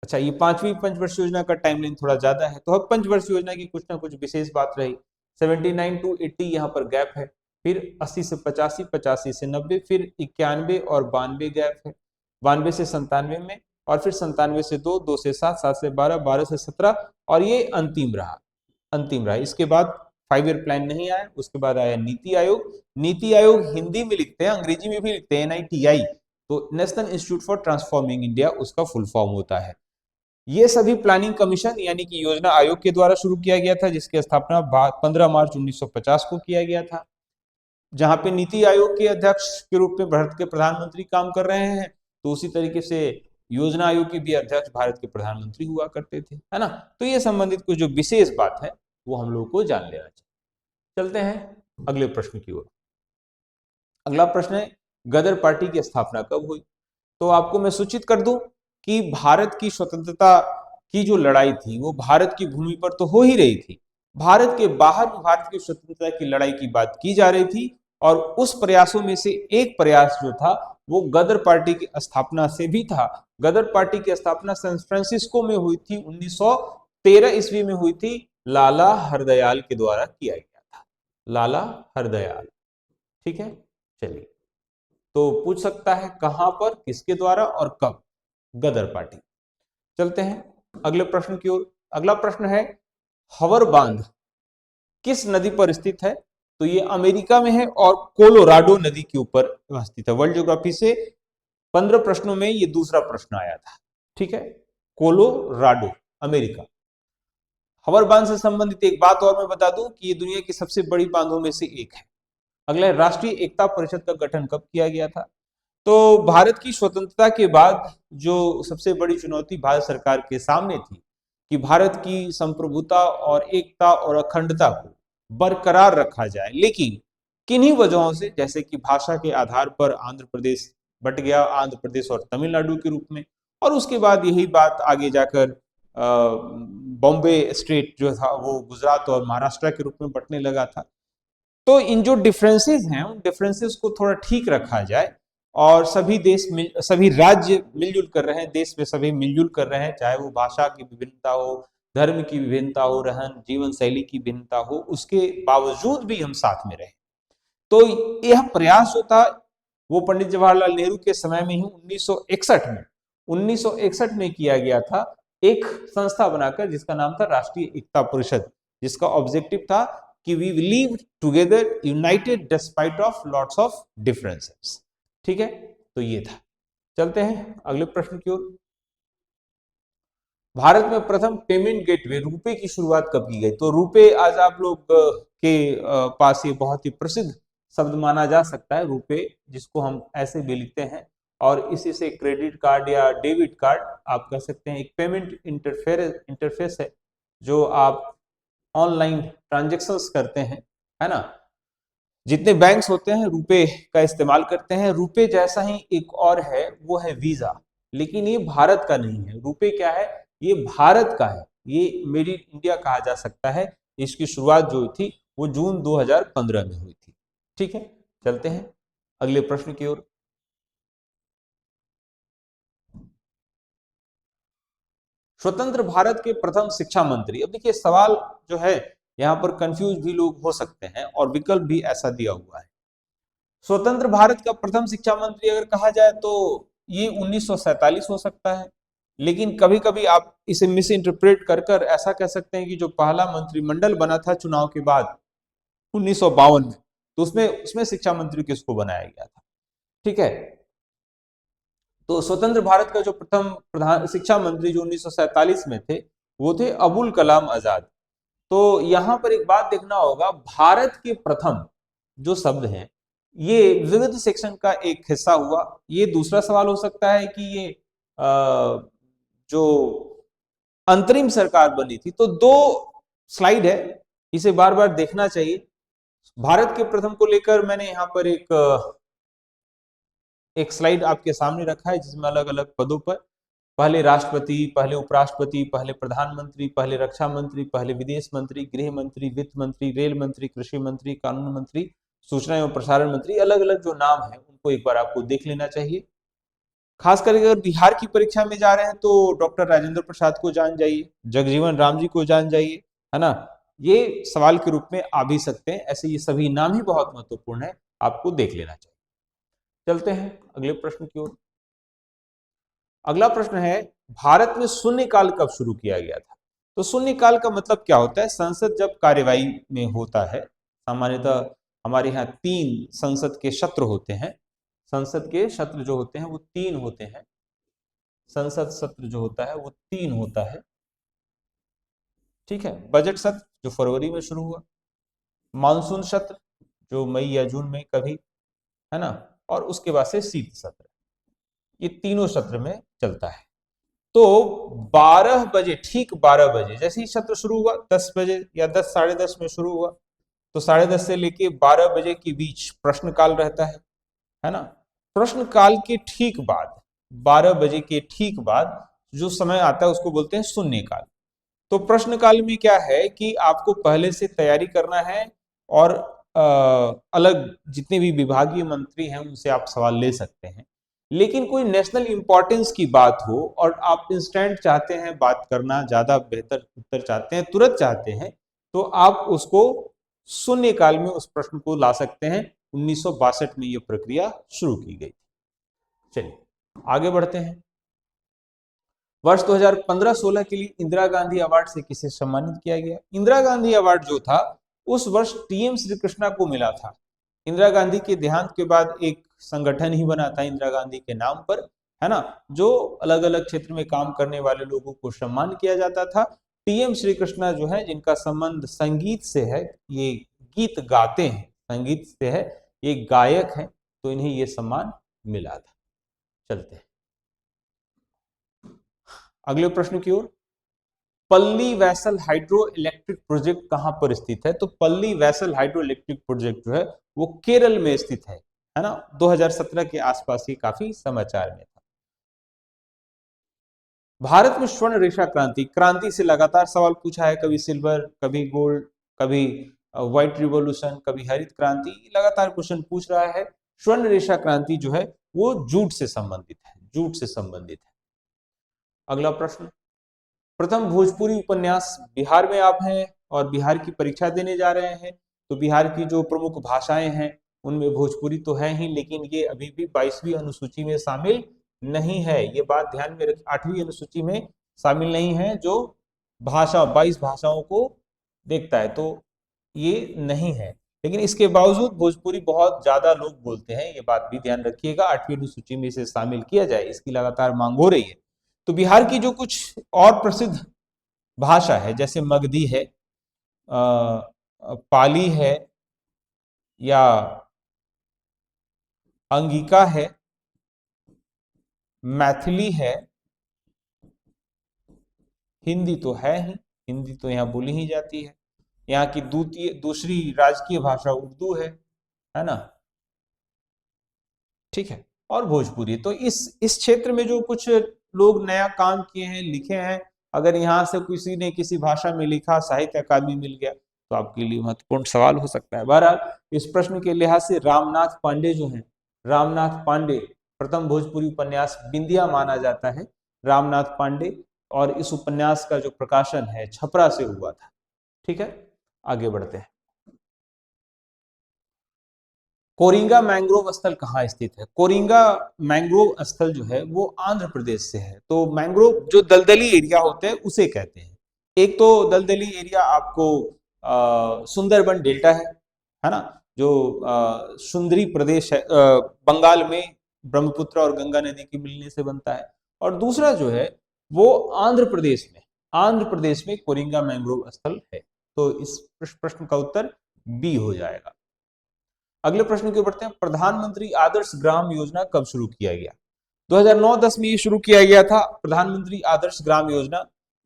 अच्छा, ये 5वीं पंचवर्षीय योजना का टाइमलाइन थोड़ा ज्यादा है, तो अब पंचवर्षीय योजना की कुछ ना कुछ विशेष बात रही। 79 टू 80 यहाँ पर गैप है। फिर 80 से 85, 85 से 90, फिर 91 और 92 गैप है। 92 से 97 में, और फिर 97 से 2, 2 से 7, 7 से 12, 12 से 17, और ये अंतिम रहा। इसके बाद 5 ईयर प्लान नहीं आया। उसके बाद आया नीति आयोग। नीति आयोग हिंदी में लिखते हैं, अंग्रेजी में भी लिखते हैं, NITI, तो national institute for transforming India उसका फुल फॉर्म होता है। ये सभी प्लानिंग कमीशन यानी कि योजना आयोग के द्वारा शुरू किया गया था, जिसकी स्थापना 15 मार्च 1950 को किया गया था, जहां पे नीति आयोग के अध्यक्ष के रूप में भारत के प्रधानमंत्री काम कर रहे हैं। तो उसी तरीके से योजना आयोग के भी अध्यक्ष भारत के प्रधानमंत्री हुआ करते थे, है ना। तो ये संबंधित कुछ जो विशेष बात है वो हम लोग को जान लेना चाहिए। चलते हैं अगले प्रश्न की ओर। अगला प्रश्न है, गदर पार्टी की स्थापना कब हुई? तो आपको मैं सूचित कर दूं कि भारत की स्वतंत्रता की जो लड़ाई थी वो भारत की भूमि पर तो हो ही रही थी, भारत के बाहर भारत की स्वतंत्रता की लड़ाई की बात की जा रही थी। और उस प्रयासों में से एक प्रयास जो था वो गदर पार्टी की स्थापना से भी था। गदर पार्टी की स्थापना सैन फ्रांसिस्को में हुई थी, 1913 ईस्वी में हुई थी, लाला हरदयाल के द्वारा किया गया था, लाला हरदयाल। ठीक है, चलिए, तो पूछ सकता है कहां पर, किसके द्वारा और कब, गदर पार्टी। चलते हैं अगले प्रश्न की ओर। अगला प्रश्न है, हवर बांध किस नदी पर स्थित है? तो ये अमेरिका में है और कोलोराडो नदी के ऊपर स्थित है। वर्ल्ड ज्योग्राफी से 15 प्रश्नों में ये दूसरा प्रश्न आया था। ठीक है, कोलोराडो, अमेरिका। हवर बांध से संबंधित एक बात और मैं बता दूं कि ये दुनिया की सबसे बड़ी बांधों में से एक है। अगला, राष्ट्रीय एकता परिषद का गठन कब किया गया था? तो भारत की स्वतंत्रता के बाद जो सबसे बड़ी चुनौती भारत सरकार के सामने थी कि भारत की संप्रभुता और एकता और अखंडता को बरकरार रखा जाए, लेकिन किन्हीं वजहों से, जैसे कि भाषा के आधार पर आंध्र प्रदेश बट गया, आंध्र प्रदेश और तमिलनाडु के रूप में, और उसके बाद यही बात आगे जाकर बॉम्बे स्टेट जो था वो गुजरात और महाराष्ट्र के रूप में बंटने लगा था। तो इन जो डिफरेंसेस हैं उन डिफरेंसेस को थोड़ा ठीक रखा जाए, और सभी राज्य मिलजुल कर रहे हैं, देश में सभी मिलजुल कर रहे हैं, चाहे वो भाषा की विभिन्नता हो, धर्म की विभिन्नता हो, रहन जीवन शैली की भिन्नता हो, उसके बावजूद भी हम साथ में रहे। तो यह प्रयास जो था वो पंडित जवाहरलाल नेहरू के समय में ही 1961 में किया गया था, एक संस्था बनाकर जिसका नाम था राष्ट्रीय एकता परिषद, जिसका ऑब्जेक्टिव था कि we live together united despite of lots of differences. ठीक है, तो ये था। चलते हैं अगले प्रश्न की ओर। भारत में प्रथम पेमेंट गेटवे रुपए की शुरुआत कब की गई? तो रुपए आज आप लोग के पास ये बहुत ही प्रसिद्ध शब्द माना जा सकता है, रुपए, जिसको हम ऐसे भी लिखते हैं, और इसी से क्रेडिट कार्ड या डेबिट कार्ड आप कह सकते हैं, एक पेमेंट इंटरफेस है जो आप ऑनलाइन ट्रांजेक्शन्स करते हैं, है ना। जितने बैंक्स होते हैं रुपए का इस्तेमाल करते हैं। रुपए जैसा ही एक और है, वो है वीजा, लेकिन ये भारत का नहीं है। रुपए क्या है? ये भारत का है, ये मेड इन इंडिया कहा जा सकता है। इसकी शुरुआत जो थी वो जून 2015 में हुई थी। ठीक है, चलते हैं अगले प्रश्न की ओर। स्वतंत्र भारत के प्रथम शिक्षा मंत्री। अब देखिए, सवाल जो है यहाँ पर कंफ्यूज भी लोग हो सकते हैं, और विकल्प भी ऐसा दिया हुआ है। स्वतंत्र भारत का प्रथम शिक्षा मंत्री अगर कहा जाए तो ये 1947 हो सकता है, लेकिन कभी कभी आप इसे मिस इंटरप्रेट कर कर ऐसा कह सकते हैं कि जो पहला मंत्रिमंडल बना था चुनाव के बाद 1952 में, तो उसमें उसमें शिक्षा मंत्री किसको बनाया गया था। ठीक है, तो स्वतंत्र भारत का जो प्रथम प्रधान शिक्षा मंत्री जो 1947 में थे, वो थे अबुल कलाम आजाद। तो यहां पर एक बात देखना होगा, भारत के प्रथम जो शब्द हैं ये विविध सेक्शन का एक हिस्सा हुआ। ये दूसरा सवाल हो सकता है कि ये जो अंतरिम सरकार बनी थी, तो दो स्लाइड है, इसे बार बार देखना चाहिए। भारत के प्रथम को लेकर मैंने यहाँ पर एक स्लाइड आपके सामने रखा है, जिसमें अलग अलग पदों पर पहले राष्ट्रपति, पहले उपराष्ट्रपति, पहले प्रधानमंत्री, पहले रक्षा मंत्री, पहले विदेश मंत्री, गृह मंत्री, वित्त मंत्री, रेल मंत्री, कृषि मंत्री, कानून मंत्री, सूचना एवं प्रसारण मंत्री, अलग अलग जो नाम है उनको एक बार आपको देख लेना चाहिए। खास करके अगर बिहार की परीक्षा में जा रहे हैं तो डॉक्टर राजेंद्र प्रसाद को जान जाइए, जगजीवन राम जी को जान जाइए, है ना। ये सवाल के रूप में आ भी सकते हैं, ऐसे ये सभी नाम ही बहुत महत्वपूर्ण है, आपको देख लेना चाहिए। चलते हैं अगले प्रश्न की ओर। अगला प्रश्न है, भारत में शून्यकाल कब शुरू किया गया था? तो शून्यकाल का मतलब क्या होता है? संसद जब कार्यवाही में होता है, सामान्यतः हमारे यहाँ 3 संसद के सत्र होते हैं। संसद के सत्र जो होते हैं वो 3 होते हैं। संसद सत्र जो होता है वो 3 होता है। ठीक है, बजट सत्र जो फरवरी में शुरू हुआ, मानसून सत्र जो मई या जून में कभी, है ना, और उसके बाद से शीत सत्र, ये तीनों सत्र में चलता है। तो 12 बजे, ठीक 12 बजे जैसे ही सत्र शुरू हुआ, 10 बजे या 10 साढ़े 10 में शुरू हुआ, तो साढ़े 10 से लेके 12 बजे के बीच प्रश्नकाल रहता है ना। प्रश्नकाल के ठीक बाद 12 बजे के ठीक बाद जो समय आता है उसको बोलते हैं शून्यकाल। तो प्रश्नकाल में क्या है कि आपको पहले से तैयारी करना है, और अलग जितने भी विभागीय मंत्री हैं उनसे आप सवाल ले सकते हैं। लेकिन कोई नेशनल इंपॉर्टेंस की बात हो और आप इंस्टेंट चाहते हैं बात करना, ज्यादा बेहतर उत्तर चाहते हैं, तुरंत चाहते हैं, तो आप उसको शून्यकाल में उस प्रश्न को ला सकते हैं। 1962 में यह प्रक्रिया शुरू की गई। चलिए आगे बढ़ते हैं। वर्ष 2015-16 के लिए इंदिरा गांधी अवार्ड से किसे सम्मानित किया गया? इंदिरा गांधी अवार्ड जो था उस वर्ष टीएम श्री कृष्णा को मिला था। इंदिरा गांधी के देहांत के बाद एक संगठन ही बना था इंदिरा गांधी के नाम पर, है ना, जो अलग अलग क्षेत्र में काम करने वाले लोगों को सम्मान किया जाता था। टीएम श्री कृष्णा जो है, जिनका संबंध संगीत से है, ये गीत गाते हैं, संगीत से है, ये गायक हैं, तो इन्हें ये सम्मान मिला था। चलते हैं अगले प्रश्न की ओर। पल्ली वैसल हाइड्रो इलेक्ट्रिक प्रोजेक्ट कहां पर स्थित है? तो पल्ली वैसल हाइड्रो इलेक्ट्रिक प्रोजेक्ट जो है वो केरल में स्थित है ना। 2017 के आसपास ही काफी समाचार में था। भारत में स्वर्ण रेखा क्रांति, क्रांति से लगातार सवाल पूछा है, कभी सिल्वर, कभी गोल्ड, कभी व्हाइट रिवॉल्यूशन, कभी हरित क्रांति, लगातार क्वेश्चन पूछ रहा है। स्वर्ण रेखा क्रांति जो है वो जूट से संबंधित है, जूट से संबंधित है। अगला प्रश्न, प्रथम भोजपुरी उपन्यास, बिहार में आप हैं और बिहार की परीक्षा देने जा रहे हैं, तो बिहार की जो प्रमुख भाषाएं हैं उनमें भोजपुरी तो है ही, लेकिन ये अभी भी 22वीं अनुसूची में शामिल नहीं है। ये बात ध्यान में रखिए, 8वीं अनुसूची में शामिल नहीं है, जो भाषा 22 भाषाओं को देखता है, तो ये नहीं है। लेकिन इसके बावजूद भोजपुरी बहुत ज्यादा लोग बोलते हैं, ये बात भी ध्यान रखिएगा। 8वीं अनुसूची में इसे शामिल किया जाए, इसकी लगातार मांग हो रही है। तो बिहार की जो कुछ और प्रसिद्ध भाषा है, जैसे मगधी है, पाली है, या अंगिका है, मैथिली है, हिंदी तो है ही, हिंदी तो यहाँ बोली ही जाती है। यहाँ की दूसरी राजकीय भाषा उर्दू है ना, ठीक है, और भोजपुरी। तो इस क्षेत्र में जो कुछ लोग नया काम किए हैं, लिखे हैं, अगर यहाँ से किसी ने किसी भाषा में लिखा, साहित्य अकादमी मिल गया, तो आपके लिए महत्वपूर्ण सवाल हो सकता है। बहरहाल इस प्रश्न के लिहाज से रामनाथ पांडे जो हैं, रामनाथ पांडे प्रथम भोजपुरी उपन्यास बिंदिया माना जाता है, रामनाथ पांडे, और इस उपन्यास का जो प्रकाशन है छपरा से हुआ था। ठीक है, आगे बढ़ते हैं। कोरिंगा मैंग्रोव स्थल कहाँ स्थित है? कोरिंगा मैंग्रोव स्थल जो है वो आंध्र प्रदेश से है। तो मैंग्रोव जो दलदली एरिया होते हैं उसे कहते हैं। एक तो दलदली एरिया आपको सुंदरबन डेल्टा है ना, जो सुंदरी प्रदेश है, बंगाल में ब्रह्मपुत्र और गंगा नदी के मिलने से बनता है। और दूसरा जो है वो आंध्र प्रदेश में कोरिंगा मैंग्रोव स्थल है। तो इस प्रश्न का उत्तर बी हो जाएगा। अगले प्रश्न की ओर बढ़ते हैं। प्रधानमंत्री आदर्श ग्राम योजना कब शुरू किया गया? 2009-10 में ये शुरू किया गया था, प्रधानमंत्री आदर्श ग्राम योजना,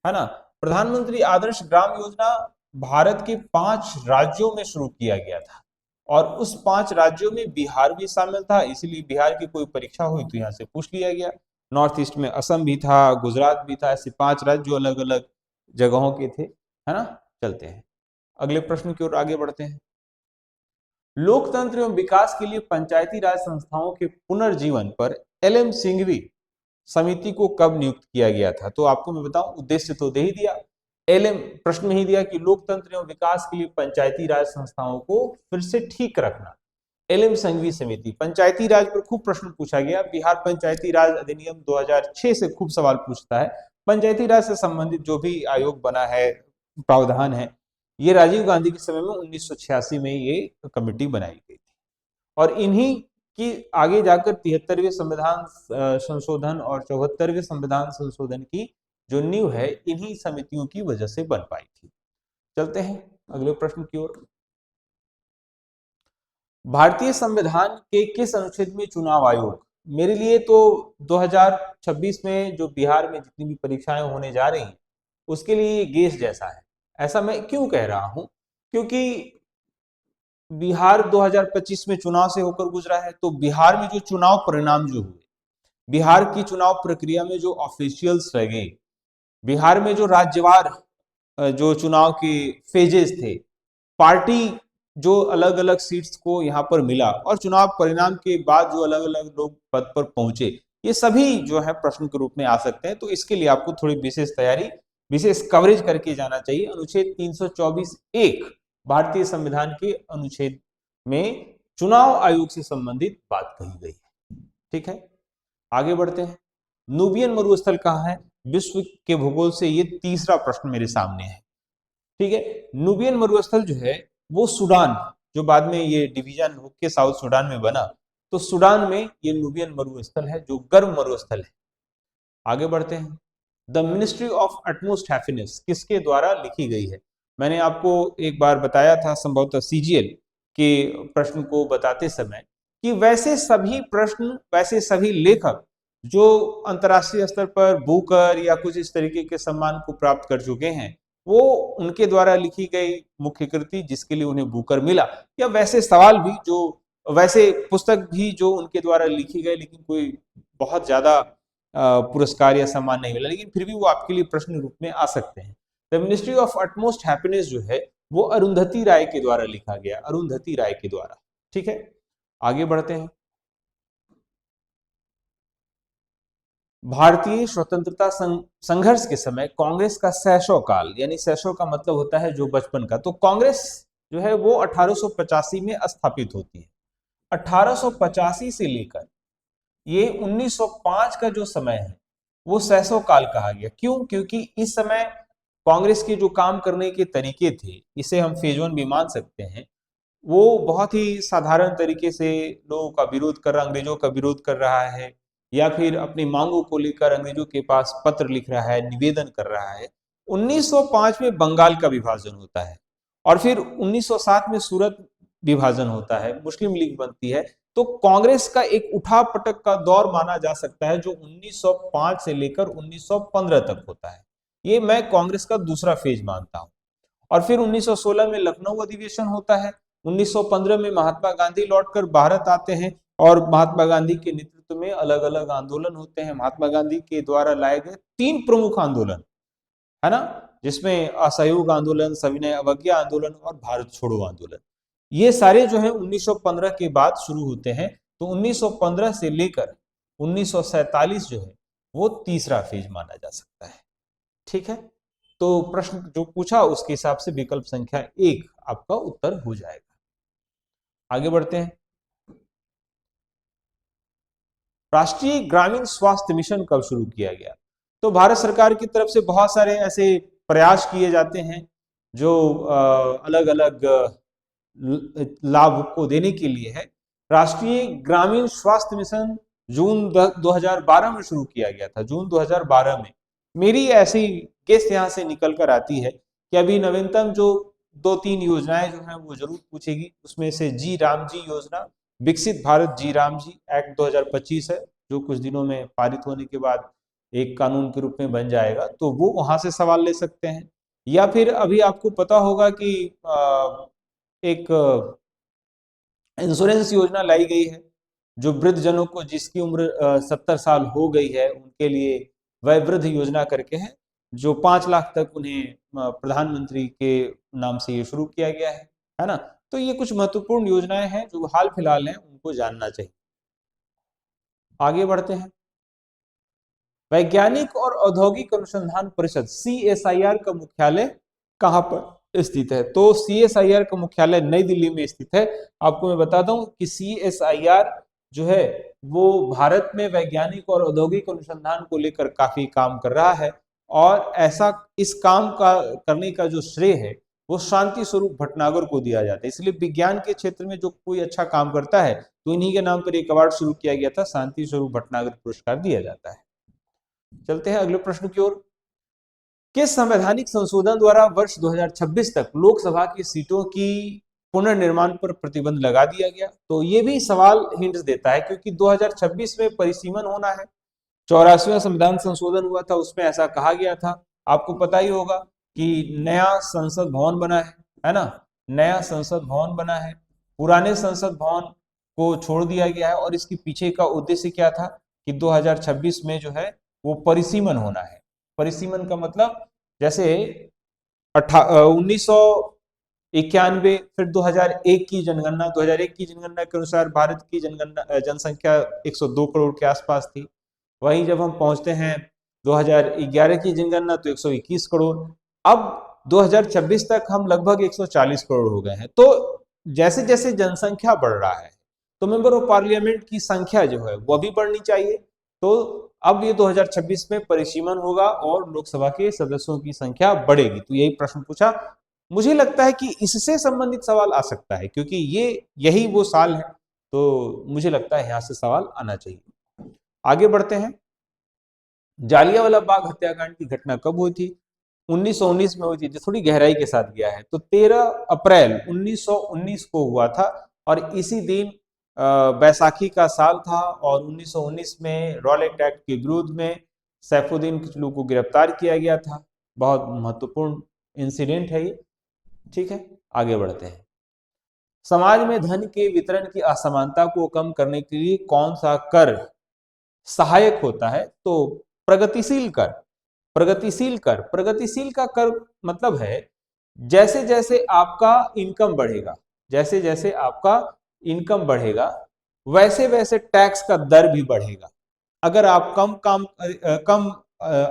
है ना। प्रधानमंत्री आदर्श ग्राम योजना भारत के 5 राज्यों में शुरू किया गया था, और उस 5 राज्यों में बिहार भी शामिल था, इसलिए बिहार की कोई परीक्षा हुई तो यहाँ से पूछ लिया गया। नॉर्थ ईस्ट में असम भी था, गुजरात भी था, ऐसे 5 राज्य जो अलग अलग जगहों के थे, है ना। चलते हैं अगले प्रश्न की ओर आगे बढ़ते हैं। लोकतंत्र एवं विकास के लिए पंचायती राज संस्थाओं के पुनर्जीवन पर एल.एम. सिंघवी समिति को कब नियुक्त किया गया था? तो आपको मैं बताऊं, उद्देश्य तो दे ही दिया, एल.एम. प्रश्न में ही दिया कि लोकतंत्र एवं विकास के लिए पंचायती राज संस्थाओं को फिर से ठीक रखना। एल.एम. सिंघवी समिति, पंचायती राज पर खूब प्रश्न पूछा गया। बिहार पंचायती राज अधिनियम 2006 से खूब सवाल पूछता है। पंचायती राज से संबंधित जो भी आयोग बना है, प्रावधान है, ये राजीव गांधी के समय में 1986 में ये कमेटी बनाई गई थी, और इन्हीं की आगे जाकर 73वें संविधान संशोधन और 74वें संविधान संशोधन की जो नींव है इन्हीं समितियों की वजह से बन पाई थी। चलते हैं अगले प्रश्न की ओर। भारतीय संविधान के किस अनुच्छेद में चुनाव आयोग? मेरे लिए तो 2026 में जो बिहार में जितनी भी परीक्षाएं होने जा रही हैं उसके लिए गेस जैसा है। ऐसा मैं क्यों कह रहा हूं? क्योंकि बिहार 2025 में चुनाव से होकर गुजरा है, तो बिहार में जो चुनाव परिणाम जो हुए, बिहार की चुनाव प्रक्रिया में जो ऑफिशियल्स रह गए, बिहार में जो राज्यवार जो चुनाव के फेजेस थे, पार्टी जो अलग अलग सीट्स को यहाँ पर मिला, और चुनाव परिणाम के बाद जो अलग अलग लोग पद पर पहुंचे, ये सभी जो है प्रश्न के रूप में आ सकते हैं। तो इसके लिए आपको थोड़ी विशेष तैयारी, विशेष कवरेज करके जाना चाहिए। अनुच्छेद 324(1) भारतीय संविधान के अनुच्छेद में चुनाव आयोग से संबंधित बात कही गई है। ठीक है, आगे बढ़ते हैं। नूबियन मरुस्थल कहाँ है? विश्व के भूगोल से ये तीसरा प्रश्न मेरे सामने है। ठीक है, नूबियन मरुस्थल जो है वो सूडान, जो बाद में ये डिवीजन होके साउथ सूडान में बना, तो सूडान में ये नूबियन मरुस्थल है जो गर्म मरुस्थल है। आगे बढ़ते हैं। The ministry of utmost happiness किसके द्वारा लिखी गई है? मैंने आपको एक बार बताया था संभवतः सीजीएल के प्रश्न को बताते समय कि वैसे सभी प्रश्न, वैसे सभी लेखक जो अंतर्राष्ट्रीय स्तर पर बुकर या कुछ इस तरीके के सम्मान को प्राप्त कर चुके हैं, वो उनके द्वारा लिखी गई मुख्य कृति जिसके लिए उन्हें बुकर मिला, या वैसे सवाल भी जो, वैसे पुस्तक भी जो उनके द्वारा लिखी गई लेकिन कोई बहुत ज्यादा पुरस्कार या सम्मान नहीं मिला, लेकिन फिर भी वो आपके लिए प्रश्न रूप में आ सकते हैं। The ministry of utmost happiness जो है वो अरुंधति राय के द्वारा लिखा गया, अरुंधति राय के द्वारा। ठीक है, आगे बढ़ते हैं। भारतीय स्वतंत्रता संघर्ष के समय कांग्रेस का शैशव काल, यानी शैशव का मतलब होता है जो बचपन का, तो कांग्रेस जो है वो 1885 में स्थापित होती है। 1885 से लेकर ये 1905 का जो समय है वो शैशव काल कहा गया। क्यों? क्योंकि इस समय कांग्रेस के जो काम करने के तरीके थे, इसे हम फेज 1 भी मान सकते हैं, वो बहुत ही साधारण तरीके से लोगों का विरोध कर रहा, अंग्रेजों का विरोध कर रहा है, या फिर अपनी मांगों को लेकर अंग्रेजों के पास पत्र लिख रहा है, निवेदन कर रहा है। 1905 में बंगाल का विभाजन होता है और फिर 1907 में सूरत विभाजन होता है, मुस्लिम लीग बनती है। तो कांग्रेस का एक उठापटक का दौर माना जा सकता है जो 1905 से लेकर 1915 तक होता है। ये मैं कांग्रेस का दूसरा फेज मानता हूं। और फिर 1916 में लखनऊ अधिवेशन होता है। 1915 में महात्मा गांधी लौटकर भारत आते हैं और महात्मा गांधी के नेतृत्व में अलग अलग आंदोलन होते हैं। महात्मा गांधी के द्वारा लाए गए 3 प्रमुख आंदोलन है ना, जिसमें असहयोग आंदोलन, सविनय अवज्ञा आंदोलन और भारत छोड़ो आंदोलन, ये सारे जो है 1915 के बाद शुरू होते हैं। तो 1915 से लेकर 1947 जो है वो तीसरा फेज माना जा सकता है। ठीक है, तो प्रश्न जो पूछा उसके हिसाब से विकल्प संख्या 1 आपका उत्तर हो जाएगा। आगे बढ़ते हैं। राष्ट्रीय ग्रामीण स्वास्थ्य मिशन कब शुरू किया गया? तो भारत सरकार की तरफ से बहुत सारे ऐसे प्रयास किए जाते हैं जो अलग अलग लाभ को देने के लिए है। राष्ट्रीय ग्रामीण स्वास्थ्य मिशन जून 2012 में शुरू किया गया था, जून 2012 में। मेरी ऐसी गेस यहाँ से निकल कर आती है कि अभी नवीनतम जो 2-3 योजनाएं जो हैं वो जरूर पूछेगी। उसमें से जी राम जी योजना, विकसित भारत जी राम जी एक्ट 2025 है, जो कुछ दिनों में पारित होने के बाद एक कानून के रूप में बन जाएगा, तो वो वहां से सवाल ले सकते हैं। या फिर अभी आपको पता होगा कि एक इंश्योरेंस योजना लाई गई है जो वृद्ध जनों को, जिसकी उम्र 70 साल हो गई है, उनके लिए वयोवृद्ध योजना करके है, जो 5 लाख तक उन्हें प्रधानमंत्री के नाम से ये शुरू किया गया है ना। तो ये कुछ महत्वपूर्ण योजनाएं हैं जो हाल फिलहाल हैं, उनको जानना चाहिए। आगे बढ़ते हैं। वैज्ञानिक और औद्योगिक अनुसंधान परिषद CSIR का मुख्यालय कहां पर स्थित है? तो CSIR का मुख्यालय नई दिल्ली में स्थित है। आपको मैं बता दूं कि CSIR जो है वो भारत में वैज्ञानिक और औद्योगिक अनुसंधान को लेकर काफी काम कर रहा है, और ऐसा इस काम का करने का जो श्रेय है वो शांति स्वरूप भटनागर को दिया जाता है। इसलिए विज्ञान के क्षेत्र में जो कोई अच्छा काम करता है तो इन्हीं के नाम पर एक अवार्ड शुरू किया गया था, शांति स्वरूप भटनागर पुरस्कार दिया जाता है। चलते हैं अगले प्रश्न की ओर। किस संवैधानिक संशोधन द्वारा वर्ष 2026 तक लोकसभा की सीटों की पुनर्निर्माण पर प्रतिबंध लगा दिया गया? तो ये भी सवाल हिंट देता है, क्योंकि 2026 में परिसीमन होना है। 84वां संविधान संशोधन हुआ था, उसमें ऐसा कहा गया था। आपको पता ही होगा कि नया संसद भवन बना है ना, नया संसद भवन बना है, पुराने संसद भवन को छोड़ दिया गया है, और इसके पीछे का उद्देश्य क्या था कि 2026 में जो है वो परिसीमन होना है। परिसीमन का मतलब जैसे 1991, फिर 2001 की जनगणना, 2001 की जनगणना के अनुसार भारत की जनसंख्या 102 करोड़ के आसपास थी। वहीं जब हम पहुंचते हैं 2011 की जनगणना तो 121 करोड़। अब 2026 तक हम लगभग 140 करोड़ हो गए हैं। तो जैसे जैसे जनसंख्या बढ़ रहा है तो मेंबर ऑफ पार्लियामेंट की संख्या जो है वह भी बढ़नी चाहिए। तो अब ये 2026 में परिसीमन होगा और लोकसभा के सदस्यों की संख्या बढ़ेगी। तो यही प्रश्न पूछा। मुझे लगता है कि इससे संबंधित सवाल आ सकता है, क्योंकि यही वो साल है। तो मुझे लगता है यहां से सवाल आना चाहिए। आगे बढ़ते हैं। जालियांवाला बाग हत्याकांड की घटना कब हुई थी? 1919 में हुई थी। जो थोड़ी गहराई के साथ गया है तो 13 अप्रैल 1919 को हुआ था, और इसी दिन बैसाखी का साल था, और 1919 में रॉलेट एक्ट के विरोध में सैफुद्दीन किचलू को गिरफ्तार किया गया था। बहुत महत्वपूर्ण इंसिडेंट है ये। ठीक है, आगे बढ़ते हैं। समाज में धन के वितरण की असमानता को कम करने के लिए कौन सा कर सहायक होता है? तो प्रगतिशील कर। प्रगतिशील का कर मतलब है जैसे जैसे आपका इनकम बढ़ेगा, जैसे जैसे आपका इनकम बढ़ेगा वैसे वैसे टैक्स का दर भी बढ़ेगा। अगर आप कम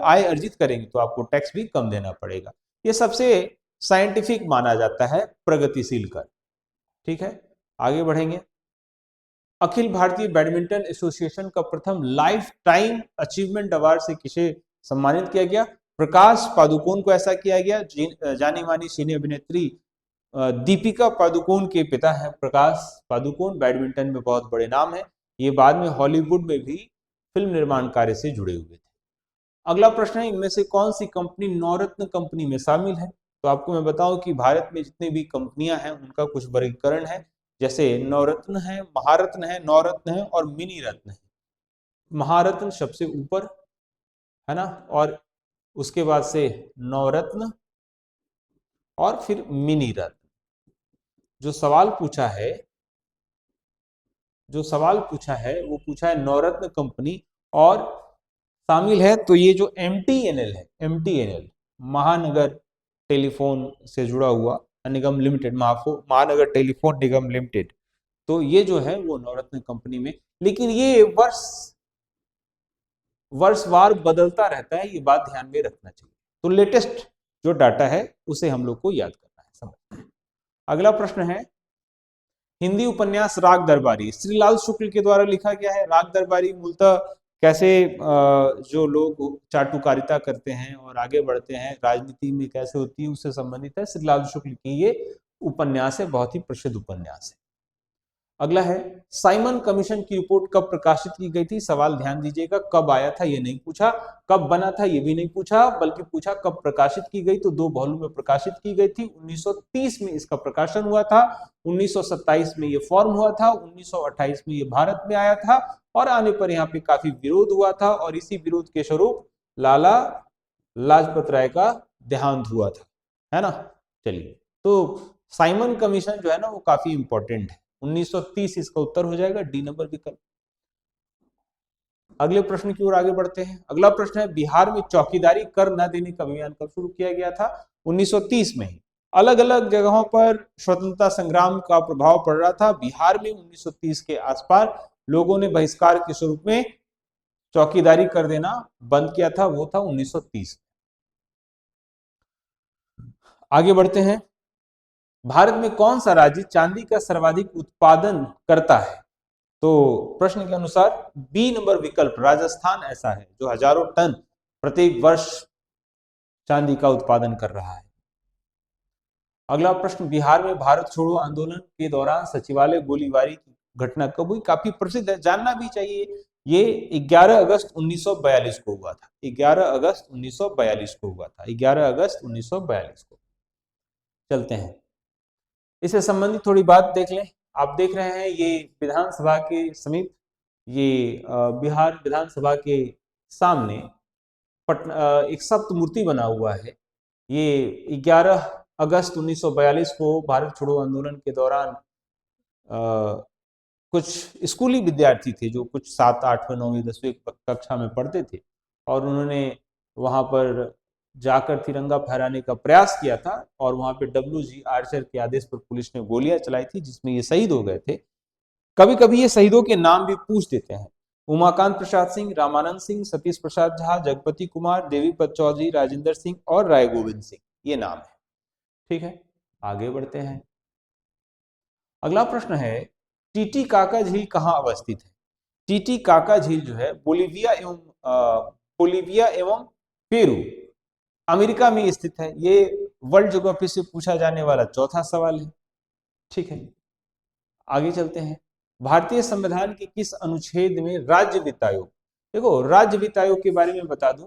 आय अर्जित करेंगे तो आपको टैक्स भी कम देना पड़ेगा। ये सबसे साइंटिफिक माना जाता है प्रगतिशील कर। ठीक है, आगे बढ़ेंगे। अखिल भारतीय बैडमिंटन एसोसिएशन का प्रथम लाइफ टाइम अचीवमेंट अवार्ड से किसे सम्मानित किया गया? प्रकाश पादुकोण को ऐसा किया गया। जानी मानी सिने अभिनेत्री दीपिका पादुकोण के पिता हैं प्रकाश पादुकोण, बैडमिंटन में बहुत बड़े नाम है। ये बाद में हॉलीवुड में भी फिल्म निर्माण कार्य से जुड़े हुए थे। अगला प्रश्न है, इनमें से कौन सी कंपनी नवरत्न कंपनी में शामिल है? तो आपको मैं बताऊं कि भारत में जितनी भी कंपनियां हैं उनका कुछ वर्गीकरण है। जैसे नवरत्न है, महारत्न है, नवरत्न है और मिनी रत्न है। महारत्न सबसे ऊपर है ना, और उसके बाद से नवरत्न और फिर मिनी रत्न। जो सवाल पूछा है वो पूछा है नवरत्न कंपनी और शामिल है, तो ये जो एमटीएनएल है, एमटीएनएल महानगर टेलीफोन से जुड़ा हुआ निगम लिमिटेड, महानगर टेलीफोन निगम लिमिटेड, तो ये जो है वो नवरत्न कंपनी में। लेकिन ये वर्षवार बदलता रहता है, ये बात ध्यान में रखना चाहिए। तो लेटेस्ट जो डाटा है उसे हम लोग को याद करना है, समझना है। अगला प्रश्न है, हिंदी उपन्यास राग दरबारी श्रीलाल शुक्ल के द्वारा लिखा गया है। राग दरबारी मूलतः कैसे जो लोग चाटुकारिता करते हैं और आगे बढ़ते हैं, राजनीति में कैसे होती है, उससे संबंधित है। श्रीलाल शुक्ल की ये उपन्यास है, बहुत ही प्रसिद्ध उपन्यास है। अगला है, साइमन कमीशन की रिपोर्ट कब प्रकाशित की गई थी? सवाल ध्यान दीजिएगा, कब आया था ये नहीं पूछा, कब बना था ये भी नहीं पूछा, बल्कि पूछा कब प्रकाशित की गई। तो 2 वॉल्यूम में प्रकाशित की गई थी। 1930 में इसका प्रकाशन हुआ था, 1927 में ये फॉर्म हुआ था, 1928 में ये भारत में आया था, और आने पर यहाँ पे काफी विरोध हुआ था, और इसी विरोध के स्वरूप लाला लाजपत राय का देहांत हुआ था, है ना। चलिए, तो साइमन कमीशन जो है ना वो काफी इंपॉर्टेंट है। 1930 इसका उत्तर हो जाएगा, डी नंबर विकल्प। अगले प्रश्न की ओर आगे बढ़ते हैं। अगला प्रश्न है, बिहार में चौकीदारी कर न देने का अभियान कब शुरू किया गया था? 1930 में ही। अलग अलग जगहों पर स्वतंत्रता संग्राम का प्रभाव पड़ रहा था। बिहार में 1930 के आसपास लोगों ने बहिष्कार के स्वरूप में चौकीदारी कर देना बंद किया था, वो था 1930। आगे बढ़ते हैं। भारत में कौन सा राज्य चांदी का सर्वाधिक उत्पादन करता है? तो प्रश्न के अनुसार बी नंबर विकल्प राजस्थान ऐसा है जो हजारों टन प्रत्येक वर्ष चांदी का उत्पादन कर रहा है। अगला प्रश्न, बिहार में भारत छोड़ो आंदोलन के दौरान सचिवालय गोलीबारी की घटना कब हुई? काफी प्रसिद्ध है, जानना भी चाहिए। ये 11 अगस्त 1942 को हुआ था। 11 अगस्त 1942 को हुआ था। 11 अगस्त 1942 को। चलते हैं, इससे संबंधित थोड़ी बात देख लें। आप देख रहे हैं ये विधानसभा के समीप, ये बिहार विधानसभा के सामने एक सप्त मूर्ति बना हुआ है। ये 11 अगस्त 1942 को भारत छोड़ो आंदोलन के दौरान कुछ स्कूली विद्यार्थी थे जो कुछ 7, 8, 9, 10वीं कक्षा में पढ़ते थे, और उन्होंने वहां पर जाकर तिरंगा फहराने का प्रयास किया था, और वहां पे डब्ल्यू.जी. आर्चर के आदेश पर पुलिस ने गोलियां चलाई थी, जिसमें ये शहीद हो गए थे। कभी कभी ये शहीदों के नाम भी पूछ देते हैं। उमाकांत प्रसाद सिंह, रामानंद सिंह, सतीश प्रसाद झा, जगपति कुमार, देवीपत चौधरी, राजेंद्र सिंह और राय गोविंद सिंह, ये नाम है। ठीक है, आगे बढ़ते हैं। अगला प्रश्न है, टीटी काका झील कहाँ अवस्थित है? टीटी काका झील जो है बोलीविया एवं पेरू, अमेरिका में स्थित है। ये वर्ल्ड ज्योग्राफी से पूछा जाने वाला चौथा सवाल है। ठीक है, आगे चलते हैं। भारतीय संविधान के किस अनुच्छेद में राज्य वित्त आयोग, देखो राज्य वित्त आयोग के बारे में बता दूं,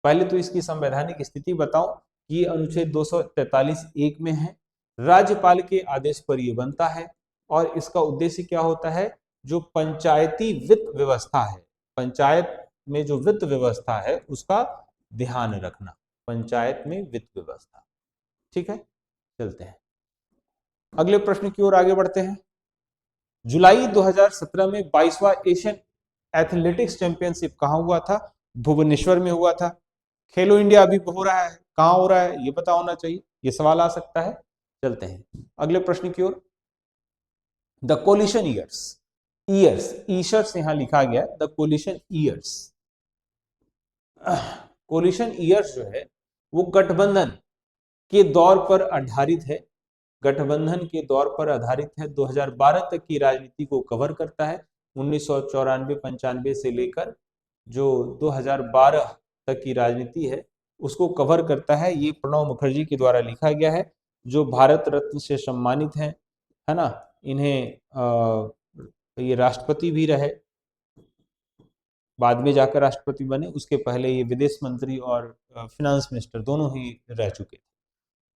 पहले तो इसकी संवैधानिक स्थिति बताऊं कि अनुच्छेद 243(1) में है, राज्यपाल के आदेश पर यह बनता है और इसका उद्देश्य क्या होता है, जो पंचायती वित्त व्यवस्था है, पंचायत में जो वित्त व्यवस्था है उसका ध्यान रखना, पंचायत में वित्त व्यवस्था। ठीक है, चलते हैं अगले प्रश्न की ओर आगे बढ़ते हैं। जुलाई 2017 में 22वां एशियन एथलेटिक्स चैंपियनशिप कहां हुआ था, भुवनेश्वर में हुआ था। खेलो इंडिया अभी हो रहा है, कहां हो रहा है ये पता होना चाहिए, ये सवाल आ सकता है। चलते हैं अगले प्रश्न की ओर। द कोलिशन ईयर्स, ईयर्स ईशर्स यहां लिखा गया, the coalition years, coalition years जो है वो गठबंधन के दौर पर आधारित है, गठबंधन के दौर पर आधारित है, 2012 तक की राजनीति को कवर करता है, 1994-95 से लेकर जो 2012 तक की राजनीति है उसको कवर करता है। ये प्रणब मुखर्जी के द्वारा लिखा गया है, जो भारत रत्न से सम्मानित है ना, इन्हें ये राष्ट्रपति भी रहे, बाद में जाकर राष्ट्रपति बने, उसके पहले ये विदेश मंत्री और फिनांस मिनिस्टर दोनों ही रह चुके थे।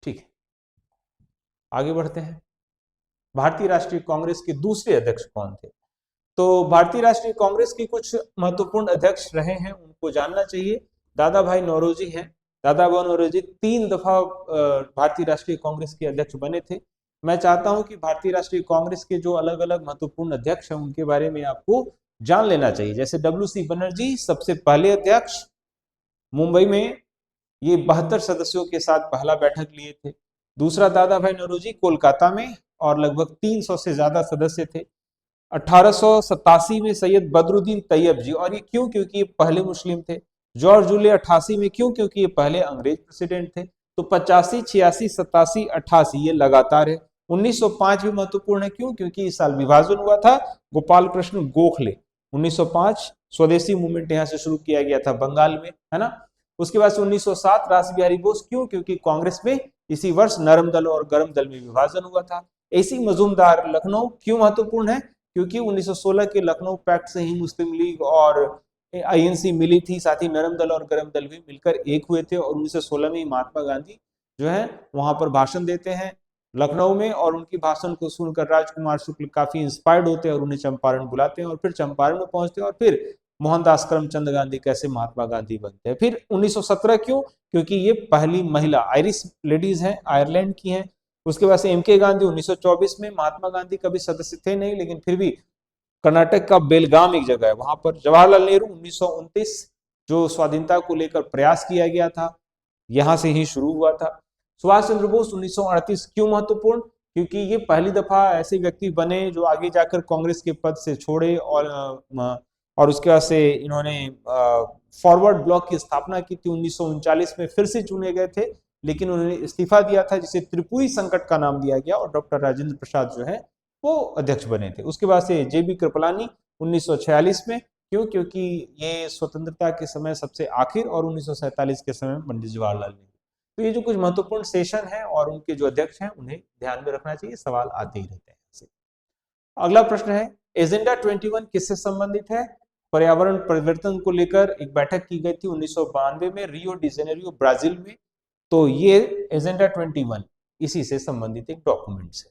ठीक है, आगे बढ़ते हैं। भारतीय राष्ट्रीय कांग्रेस के दूसरे अध्यक्ष कौन थे, तो भारतीय राष्ट्रीय कांग्रेस के कुछ महत्वपूर्ण अध्यक्ष रहे हैं, उनको जानना चाहिए। दादा भाई नौरोजी हैं, दादा भाई नौरोजी 3 दफा भारतीय राष्ट्रीय कांग्रेस के अध्यक्ष बने थे। मैं चाहता हूं कि भारतीय राष्ट्रीय कांग्रेस के जो अलग अलग महत्वपूर्ण अध्यक्ष हैं उनके बारे में आपको जान लेना चाहिए। जैसे WC बनर्जी सबसे पहले अध्यक्ष, मुंबई में ये 72 सदस्यों के साथ पहला बैठक लिए थे। दूसरा दादा भाई नौरोजी कोलकाता में, और लगभग 300 से ज्यादा सदस्य थे। 1887 में सैयद बदरुद्दीन तैयब जी, और ये क्यों, क्योंकि ये पहले मुस्लिम थे। जॉर्ज जूलिया 88 में, क्यों, क्योंकि ये पहले अंग्रेज प्रेसिडेंट थे। तो 85, 86, 87, 88 ये लगातार है। 1905 भी महत्वपूर्ण है, क्यों, क्योंकि इस साल विभाजन हुआ था। गोपाल कृष्ण गोखले 1905 स्वदेशी मूवमेंट यहाँ से शुरू किया गया था बंगाल में, है ना। उसके बाद से 1907 रास बिहारी बोस, क्यों, क्योंकि कांग्रेस में इसी वर्ष नरम दल और गरम दल में विभाजन हुआ था। ऐसी मजूमदार लखनऊ क्यों महत्वपूर्ण है, क्योंकि 1916 के लखनऊ पैक्ट से ही मुस्लिम लीग और INC मिली थी, साथ ही नरम दल और गरम दल भी मिलकर एक हुए थे, और 1916 में महात्मा गांधी जो है वहां पर भाषण देते हैं लखनऊ में, और उनकी भाषण को सुनकर राजकुमार शुक्ल काफी इंस्पायर्ड होते हैं और उन्हें चंपारण बुलाते हैं, और फिर चंपारण में पहुंचते हैं, और फिर मोहनदास करमचंद गांधी कैसे महात्मा गांधी बनते हैं। फिर 1917 क्यों, क्योंकि ये पहली महिला आयरिश लेडीज हैं, आयरलैंड की हैं। उसके बाद से MK गांधी 1924 में, महात्मा गांधी कभी सदस्य थे नहीं, लेकिन फिर भी कर्नाटक का बेलगाम एक जगह है वहां पर। जवाहरलाल नेहरू 1929, जो स्वाधीनता को लेकर प्रयास किया गया था, यहां से ही शुरू हुआ था। सुभाष चंद्र बोस 1938 क्यों महत्वपूर्ण, क्योंकि ये पहली दफा ऐसे व्यक्ति बने जो आगे जाकर कांग्रेस के पद से छोड़े, और उसके बाद से इन्होंने फॉरवर्ड ब्लॉक की स्थापना की थी। 1939 में फिर से चुने गए थे, लेकिन उन्होंने इस्तीफा दिया था, जिसे त्रिपुरी संकट का नाम दिया गया, और डॉक्टर राजेंद्र प्रसाद जो है वो अध्यक्ष बने थे। उसके बाद से JB कृपलानी 1946 में, क्यों, क्योंकि ये स्वतंत्रता के समय सबसे आखिर, और 1947 के समय पंडित जवाहरलाल नेहरू। तो ये जो कुछ महत्वपूर्ण सेशन है और उनके जो अध्यक्ष हैं उन्हें ध्यान में रखना चाहिए, सवाल आते ही रहते हैं। अगला प्रश्न है, एजेंडा 21 किससे संबंधित है, पर्यावरण परिवर्तन को लेकर एक बैठक की गई थी 1992 में रियो डी जेनेरियो ब्राजील में। तो ये एजेंडा 21 इसी से संबंधित एक डॉक्यूमेंट है।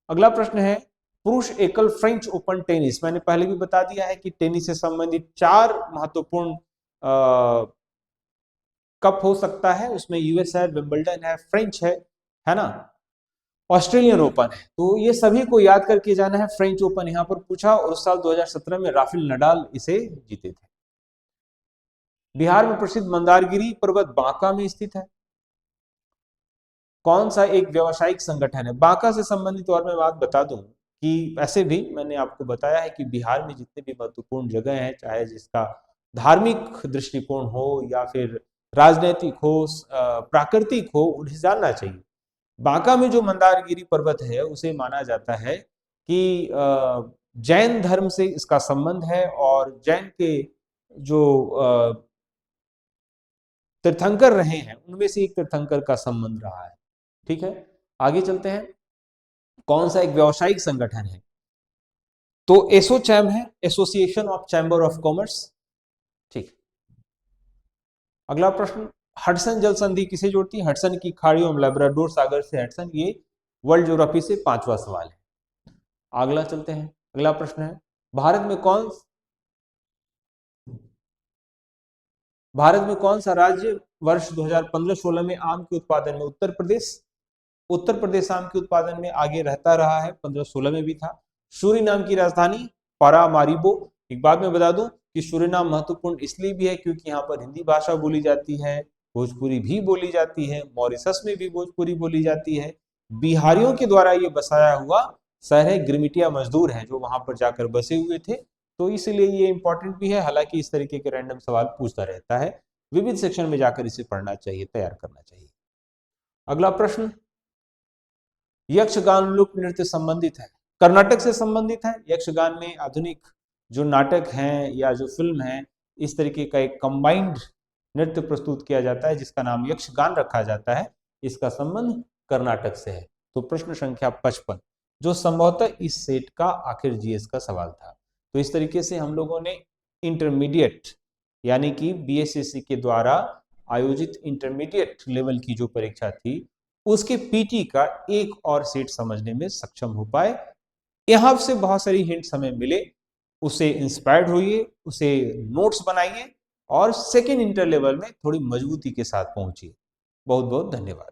अगला प्रश्न है, पुरुष एकल फ्रेंच ओपन टेनिस, मैंने पहले भी बता दिया है कि टेनिस से संबंधित 4 महत्वपूर्ण कप हो सकता है, उसमें US है, विंबलडन है, फ्रेंच है ना, ऑस्ट्रेलियन ओपन है। तो ये सभी को याद करके जाना है। फ्रेंच ओपन यहां पर पूछा, और उस साल 2017 में राफेल नडाल इसे जीते थे। बिहार में प्रसिद्ध मंदारगिरी पर्वत बांका में स्थित है। कौन सा एक व्यावसायिक संगठन है, बांका से संबंधित। और मैं बात बता दूं कि ऐसे भी मैंने आपको बताया है कि बिहार में जितने भी महत्वपूर्ण जगह हैं, चाहे जिसका धार्मिक दृष्टिकोण हो या फिर राजनीतिक हो, प्राकृतिक हो, उन्हें जानना चाहिए। बांका में जो मंदारगिरी पर्वत है उसे माना जाता है कि जैन धर्म से इसका संबंध है, और जैन के जो तीर्थंकर रहे हैं उनमें से एक तीर्थंकर का संबंध रहा है। ठीक है, आगे चलते हैं। कौन सा एक व्यावसायिक संगठन है, तो एसोचैम है association of chamber of commerce. ठीक, अगला प्रश्न, हडसन जल संधि किसे जोड़ती है? हडसन की खाड़ी और लैब्राडोर सागर से हडसन। ये वर्ल्ड ज्योग्राफी से 5वां सवाल है। अगला चलते हैं, अगला प्रश्न है, भारत में कौन सा राज्य वर्ष 2015-16 में आम के उत्पादन में? उत्तर प्रदेश। उत्तर प्रदेश आम के उत्पादन में आगे रहता रहा है, 15-16 में भी था। सूरीनाम की राजधानी पारामारिबो। एक बात मैं बता दूं कि सूरीनाम महत्वपूर्ण इसलिए भी है क्योंकि यहाँ पर हिंदी भाषा बोली जाती है, भोजपुरी भी बोली जाती है, मॉरिशस में भी भोजपुरी बोली जाती है। बिहारियों के द्वारा ये बसाया हुआ शहर है, गिरमिटिया मजदूर हैं जो वहां पर जाकर बसे हुए थे, तो इसलिए ये इंपॉर्टेंट भी है। हालांकि इस तरीके के रैंडम सवाल पूछता रहता है, विविध सेक्शन में जाकर इसे पढ़ना चाहिए, तैयार करना चाहिए। अगला प्रश्न, यक्षगान लोक नृत्य संबंधित है, कर्नाटक से संबंधित है। यक्षगान में आधुनिक जो नाटक हैं या जो फिल्म है, इस तरीके का एक कंबाइंड नृत्य प्रस्तुत किया जाता है जिसका नाम यक्षगान रखा जाता है, इसका संबंध कर्नाटक से है। तो प्रश्न संख्या 55 जो संभवतः इस सेट का आखिर जीएस का सवाल था। तो इस तरीके से हम लोगों ने इंटरमीडिएट यानी कि बीएसएससी के द्वारा आयोजित इंटरमीडिएट लेवल की जो परीक्षा थी उसके पीटी का एक और सेट समझने में सक्षम हो पाए। यहां से बहुत सारी हिंट्स हमें मिले, उसे इंस्पायर्ड होइए, उसे नोट्स बनाइए और सेकेंड इंटर लेवल में थोड़ी मजबूती के साथ पहुंचिए। बहुत बहुत धन्यवाद।